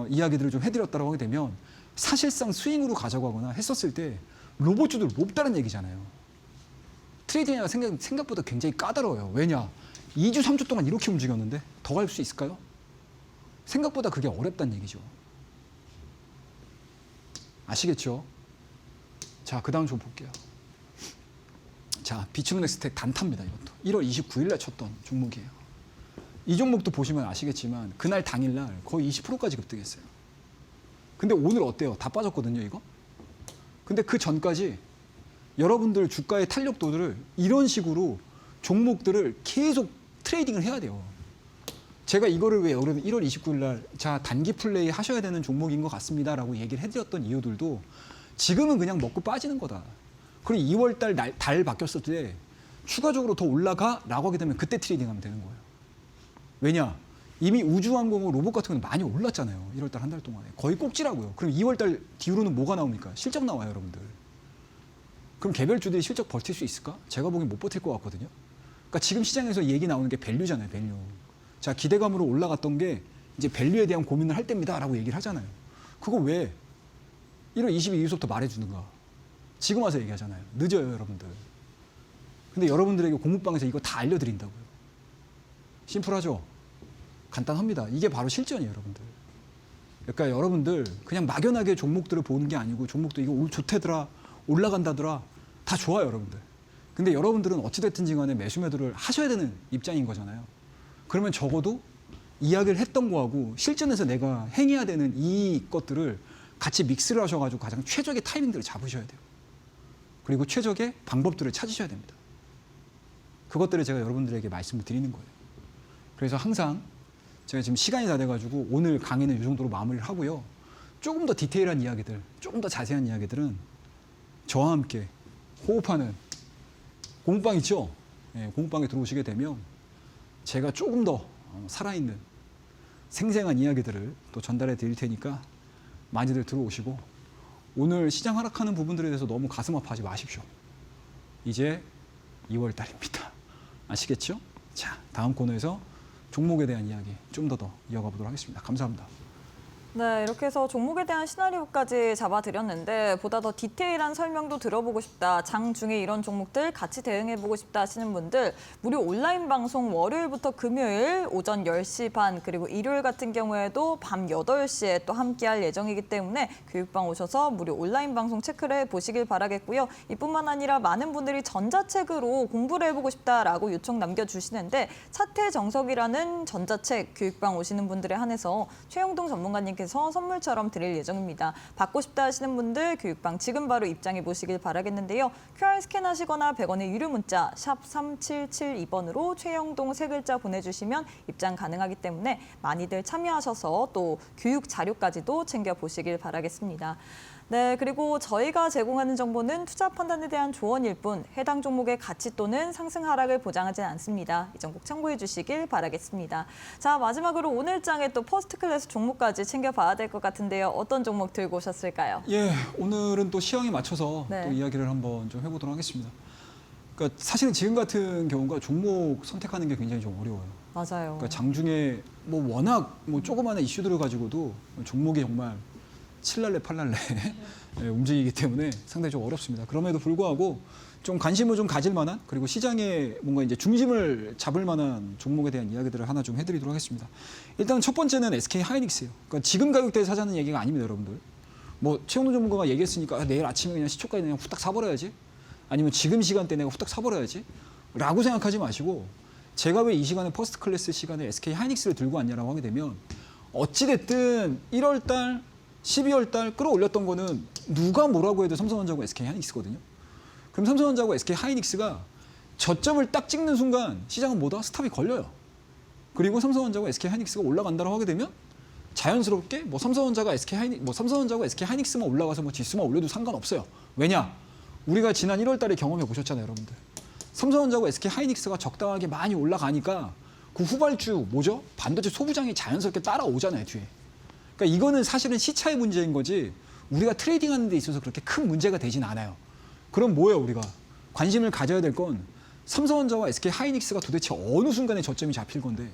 이야기들을 좀 해드렸다고 하게 되면 사실상 스윙으로 가자고 하거나 했었을 때 로봇주들 높다는 얘기잖아요. 트레이딩이 생각보다 굉장히 까다로워요. 왜냐? 2주, 3주 동안 이렇게 움직였는데 더 갈 수 있을까요? 생각보다 그게 어렵다는 얘기죠. 아시겠죠? 자, 그 다음 좀 볼게요. 자, 비츠문엑스텍 단타입니다. 이것도 1월 29일 날 쳤던 종목이에요. 이 종목도 보시면 아시겠지만 그날 당일날 거의 20%까지 급등했어요. 근데 오늘 어때요? 다 빠졌거든요, 이거? 근데 그 전까지 여러분들 주가의 탄력도들을 이런 식으로 종목들을 계속 트레이딩을 해야 돼요. 제가 이거를 왜 여러분 1월 29일 날 자, 단기 플레이 하셔야 되는 종목인 것 같습니다라고 얘기를 해드렸던 이유들도 지금은 그냥 먹고 빠지는 거다. 그리고 2월 달 바뀌었을 때 추가적으로 더 올라가라고 하게 되면 그때 트레이딩하면 되는 거예요. 왜냐? 이미 우주항공 로봇 같은 건 많이 올랐잖아요. 1월 달 한 달 동안에. 거의 꼭지라고요. 그럼 2월 달 뒤로는 뭐가 나옵니까? 실적 나와요, 여러분들. 그럼 개별주들이 실적 버틸 수 있을까? 제가 보기엔 못 버틸 것 같거든요. 그러니까 지금 시장에서 얘기 나오는 게 밸류잖아요, 밸류. 자, 기대감으로 올라갔던 게 이제 밸류에 대한 고민을 할 때입니다라고 얘기를 하잖아요. 그거 왜 1월 22일부터 말해주는가? 지금 와서 얘기하잖아요. 늦어요, 여러분들. 근데 여러분들에게 공부방에서 이거 다 알려드린다고요. 심플하죠? 간단합니다. 이게 바로 실전이에요, 여러분들. 그러니까 여러분들 그냥 막연하게 종목들을 보는 게 아니고 종목도 이거 오늘 좋대더라, 올라간다더라, 다 좋아요, 여러분들. 근데 여러분들은 어찌됐든지 간에 매수 매도를 하셔야 되는 입장인 거잖아요. 그러면 적어도 이야기를 했던 거하고 실전에서 내가 행해야 되는 이 것들을 같이 믹스를 하셔가지고 가장 최적의 타이밍들을 잡으셔야 돼요. 그리고 최적의 방법들을 찾으셔야 됩니다. 그것들을 제가 여러분들에게 말씀을 드리는 거예요. 그래서 항상 제가 지금 시간이 다 돼가지고 오늘 강의는 이 정도로 마무리를 하고요. 조금 더 디테일한 이야기들, 조금 더 자세한 이야기들은 저와 함께 호흡하는 공부방 있죠? 네, 공부방에 들어오시게 되면 제가 조금 더 살아있는 생생한 이야기들을 또 전달해 드릴 테니까 많이들 들어오시고 오늘 시장 하락하는 부분들에 대해서 너무 가슴 아파하지 마십시오. 이제 2월 달입니다. 아시겠죠? 자, 다음 코너에서 종목에 대한 이야기 좀 더 이어가 보도록 하겠습니다. 감사합니다. 네, 이렇게 해서 종목에 대한 시나리오까지 잡아드렸는데 보다 더 디테일한 설명도 들어보고 싶다. 장중에 이런 종목들 같이 대응해보고 싶다 하시는 분들 무료 온라인 방송 월요일부터 금요일 오전 10시 반 그리고 일요일 같은 경우에도 밤 8시에 또 함께할 예정이기 때문에 교육방 오셔서 무료 온라인 방송 체크를 해보시길 바라겠고요. 이뿐만 아니라 많은 분들이 전자책으로 공부를 해보고 싶다라고 요청 남겨주시는데 차태정석이라는 전자책 교육방 오시는 분들에 한해서 최영동 전문가님께 선물처럼 드릴 예정입니다. 받고 싶다 하시는 분들 교육방 지금 바로 입장해 보시길 바라겠는데요. QR 스캔하시거나 100원의 유료 문자 샵 3772번으로 최영동 세 글자 보내주시면 입장 가능하기 때문에 많이들 참여하셔서 또 교육 자료까지도 챙겨보시길 바라겠습니다. 네, 그리고 저희가 제공하는 정보는 투자 판단에 대한 조언일 뿐 해당 종목의 가치 또는 상승 하락을 보장하지 않습니다. 이 점 꼭 참고해 주시길 바라겠습니다. 자, 마지막으로 오늘 장에 또 퍼스트 클래스 종목까지 챙겨봐야 될 것 같은데요. 어떤 종목 들고 오셨을까요? 예, 오늘은 또 시황에 맞춰서 네. 또 이야기를 한번 좀 해보도록 하겠습니다. 그러니까 사실은 지금 같은 경우가 종목 선택하는 게 굉장히 좀 어려워요. 맞아요. 그러니까 장중에 뭐 워낙 뭐 조그마한 이슈들을 가지고도 종목이 정말 칠날래 팔날래 움직이기 때문에 상당히 좀 어렵습니다. 그럼에도 불구하고 좀 관심을 좀 가질 만한 그리고 시장에 뭔가 이제 중심을 잡을 만한 종목에 대한 이야기들을 하나 좀 해드리도록 하겠습니다. 일단 첫 번째는 SK 하이닉스예요. 그러니까 지금 가격대에서 사자는 얘기가 아닙니다, 여러분들. 뭐 최영도 전문가가 얘기했으니까 내일 아침에 그냥 시초가에 그냥 후딱 사버려야지. 아니면 지금 시간대 내가 후딱 사버려야지. 라고 생각하지 마시고 제가 왜 이 시간에 퍼스트 클래스 시간에 SK 하이닉스를 들고 왔냐라고 하게 되면 어찌됐든 1월 달 12월 달 끌어올렸던 거는 누가 뭐라고 해도 삼성전자고 SK 하이닉스거든요. 그럼 삼성전자고 SK 하이닉스가 저점을 딱 찍는 순간 시장은 뭐다? 스탑이 걸려요. 그리고 삼성전자고 SK 하이닉스가 올라간다고 하게 되면 자연스럽게 뭐 삼성전자고 SK 하이닉스만 올라가서 뭐 지수만 올려도 상관없어요. 왜냐? 우리가 지난 1월 달에 경험해 보셨잖아요, 여러분들. 삼성전자고 SK 하이닉스가 적당하게 많이 올라가니까 그 후발주 뭐죠? 반도체 소부장이 자연스럽게 따라오잖아요, 뒤에. 그러니까 이거는 사실은 시차의 문제인 거지 우리가 트레이딩하는 데 있어서 그렇게 큰 문제가 되진 않아요. 그럼 뭐예요, 우리가? 관심을 가져야 될 건 삼성전자와 SK 하이닉스가 도대체 어느 순간에 저점이 잡힐 건데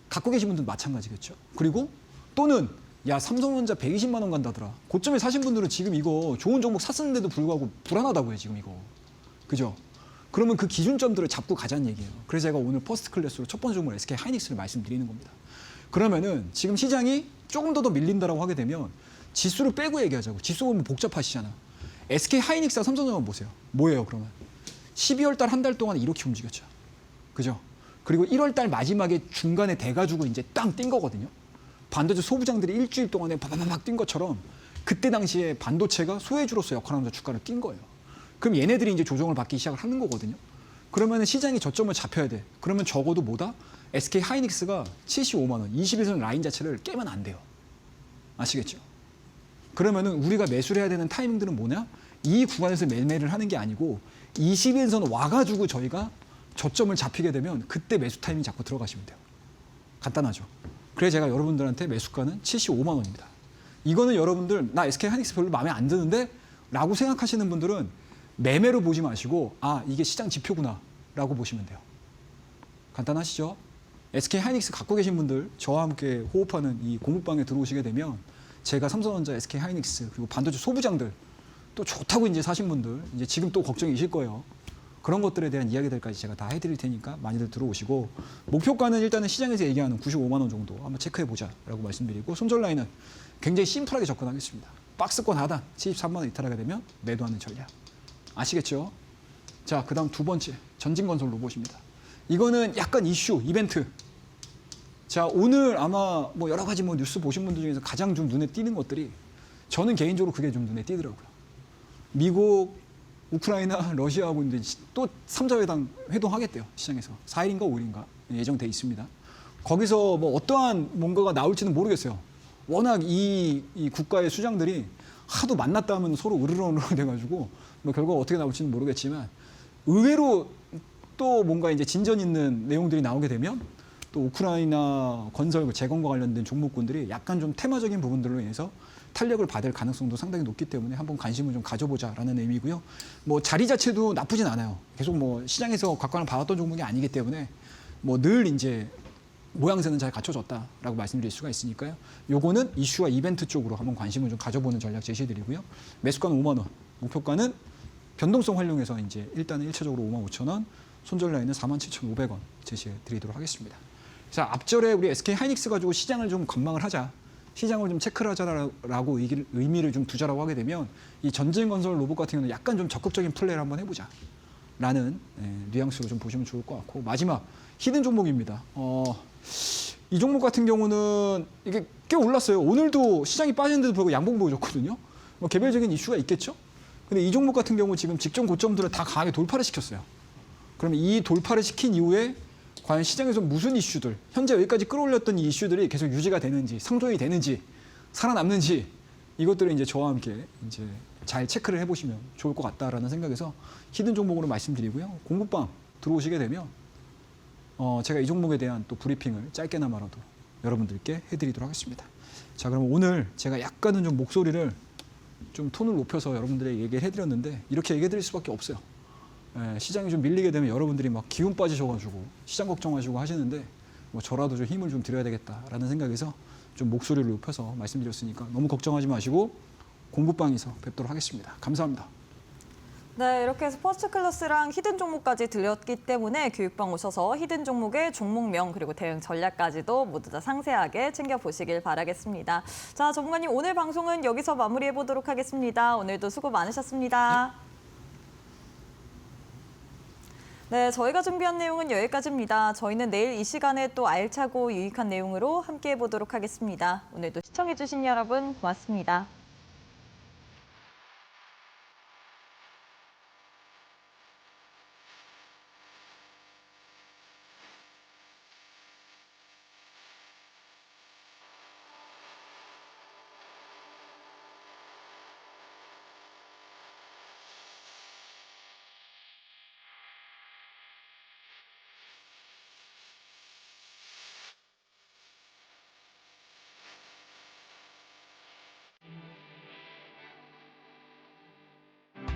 갖고 계신 분들은 마찬가지겠죠. 그리고 또는 야, 삼성전자 120만 원 간다더라. 고점에 사신 분들은 지금 이거 좋은 종목 샀었는데도 불구하고 불안하다고요, 지금 이거. 그죠? 그러면 그 기준점들을 잡고 가자는 얘기예요. 그래서 제가 오늘 퍼스트 클래스로 첫 번째 종목 SK 하이닉스를 말씀드리는 겁니다. 그러면은 지금 시장이 조금 더 밀린다라고 하게 되면 지수를 빼고 얘기하자고. 지수 보면 복잡하시잖아. SK 하이닉스와 삼성전자 보세요. 뭐예요, 그러면? 12월 달 한 달 동안 이렇게 움직였죠. 그죠? 그리고 1월 달 마지막에 중간에 돼가지고 이제 땅 뛴 거거든요. 반도체 소부장들이 일주일 동안에 바바바박 뛴 것처럼 그때 당시에 반도체가 소외주로서 역할하면서 주가를 뛴 거예요. 그럼 얘네들이 이제 조정을 받기 시작을 하는 거거든요. 그러면 시장이 저점을 잡혀야 돼. 그러면 적어도 뭐다? SK 하이닉스가 75만 원, 21선 라인 자체를 깨면 안 돼요. 아시겠죠? 그러면은 우리가 매수를 해야 되는 타이밍들은 뭐냐? 이 구간에서 매매를 하는 게 아니고 21선 와가지고 저희가 저점을 잡히게 되면 그때 매수 타이밍 잡고 들어가시면 돼요. 간단하죠. 그래서 제가 여러분들한테 매수가는 75만 원입니다. 이거는 여러분들 나 SK 하이닉스 별로 마음에 안 드는데 라고 생각하시는 분들은 매매로 보지 마시고 아 이게 시장 지표구나 라고 보시면 돼요. 간단하시죠? SK 하이닉스 갖고 계신 분들 저와 함께 호흡하는 이 공부방에 들어오시게 되면 제가 삼성전자, SK 하이닉스 그리고 반도체 소부장들 또 좋다고 이제 사신 분들 이제 지금 또 걱정이실 거예요. 그런 것들에 대한 이야기들까지 제가 다 해드릴 테니까 많이들 들어오시고 목표가는 일단은 시장에서 얘기하는 95만 원 정도 한번 체크해 보자라고 말씀드리고 손절 라인은 굉장히 심플하게 접근하겠습니다. 박스권 하단 73만 원 이탈하게 되면 매도하는 전략 아시겠죠? 자, 그다음 두 번째 전진건설 로봇입니다. 이거는 약간 이슈 이벤트. 자, 오늘 아마 뭐 여러 가지 뭐 뉴스 보신 분들 중에서 가장 좀 눈에 띄는 것들이 저는 개인적으로 그게 좀 눈에 띄더라고요. 미국, 우크라이나, 러시아하고 이제 또 3자회담 회동하겠대요. 시장에서. 4일인가 5일인가 예정돼 있습니다. 거기서 뭐 어떠한 뭔가가 나올지는 모르겠어요. 워낙 이 국가의 수장들이 하도 만났다 하면 서로 으르렁으르렁 돼가지고 뭐 결과가 어떻게 나올지는 모르겠지만 의외로 또 뭔가 이제 진전 있는 내용들이 나오게 되면 또 우크라이나 건설 재건과 관련된 종목군들이 약간 좀 테마적인 부분들로 인해서 탄력을 받을 가능성도 상당히 높기 때문에 한번 관심을 좀 가져보자라는 의미고요. 뭐 자리 자체도 나쁘진 않아요. 계속 뭐 시장에서 각광을 받았던 종목이 아니기 때문에 뭐 늘 이제 모양새는 잘 갖춰졌다라고 말씀드릴 수가 있으니까요. 요거는 이슈와 이벤트 쪽으로 한번 관심을 좀 가져보는 전략 제시해드리고요. 매수가는 5만 원, 목표가는 변동성 활용해서 이제 일단은 1차적으로 5만 5천 원, 손절 라인은 47,500원 제시해드리도록 하겠습니다. 자, 앞절에 우리 SK 하이닉스 가지고 시장을 좀 관망을 하자. 시장을 좀 체크를 하자라고 의미를 좀 두자라고 하게 되면 이 전진건설 로봇 같은 경우는 약간 좀 적극적인 플레이를 한번 해보자라는 뉘앙스로 좀 보시면 좋을 것 같고 마지막 히든 종목입니다. 이 종목 같은 경우는 이게 꽤 올랐어요. 오늘도 시장이 빠졌는데도 불구하고 양봉 보여줬거든요. 뭐 개별적인 이슈가 있겠죠. 근데 이 종목 같은 경우 지금 직전 고점들을 다 강하게 돌파를 시켰어요. 그러면 이 돌파를 시킨 이후에 과연 시장에서 무슨 이슈들, 현재 여기까지 끌어올렸던 이 이슈들이 계속 유지가 되는지, 상존이 되는지, 살아남는지 이것들을 이제 저와 함께 이제 잘 체크를 해보시면 좋을 것 같다라는 생각에서 히든 종목으로 말씀드리고요. 공부방 들어오시게 되면 제가 이 종목에 대한 또 브리핑을 짧게나마라도 여러분들께 해드리도록 하겠습니다. 자, 그럼 오늘 제가 약간은 좀 목소리를 좀 톤을 높여서 여러분들에게 얘기를 해드렸는데 이렇게 얘기해드릴 수밖에 없어요. 시장이 좀 밀리게 되면 여러분들이 막 기운 빠지셔가지고 시장 걱정하시고 하시는데 뭐 저라도 좀 힘을 좀 드려야 되겠다라는 생각에서 좀 목소리를 높여서 말씀드렸으니까 너무 걱정하지 마시고 공부방에서 뵙도록 하겠습니다. 감사합니다. 네, 이렇게 스포츠 클래스랑 히든 종목까지 들렸기 때문에 교육방 오셔서 히든 종목의 종목명 그리고 대응 전략까지도 모두 다 상세하게 챙겨보시길 바라겠습니다. 자, 전문가님 오늘 방송은 여기서 마무리해 보도록 하겠습니다. 오늘도 수고 많으셨습니다. 네, 저희가 준비한 내용은 여기까지입니다. 저희는 내일 이 시간에 또 알차고 유익한 내용으로 함께해 보도록 하겠습니다. 오늘도 시청해주신 여러분 고맙습니다.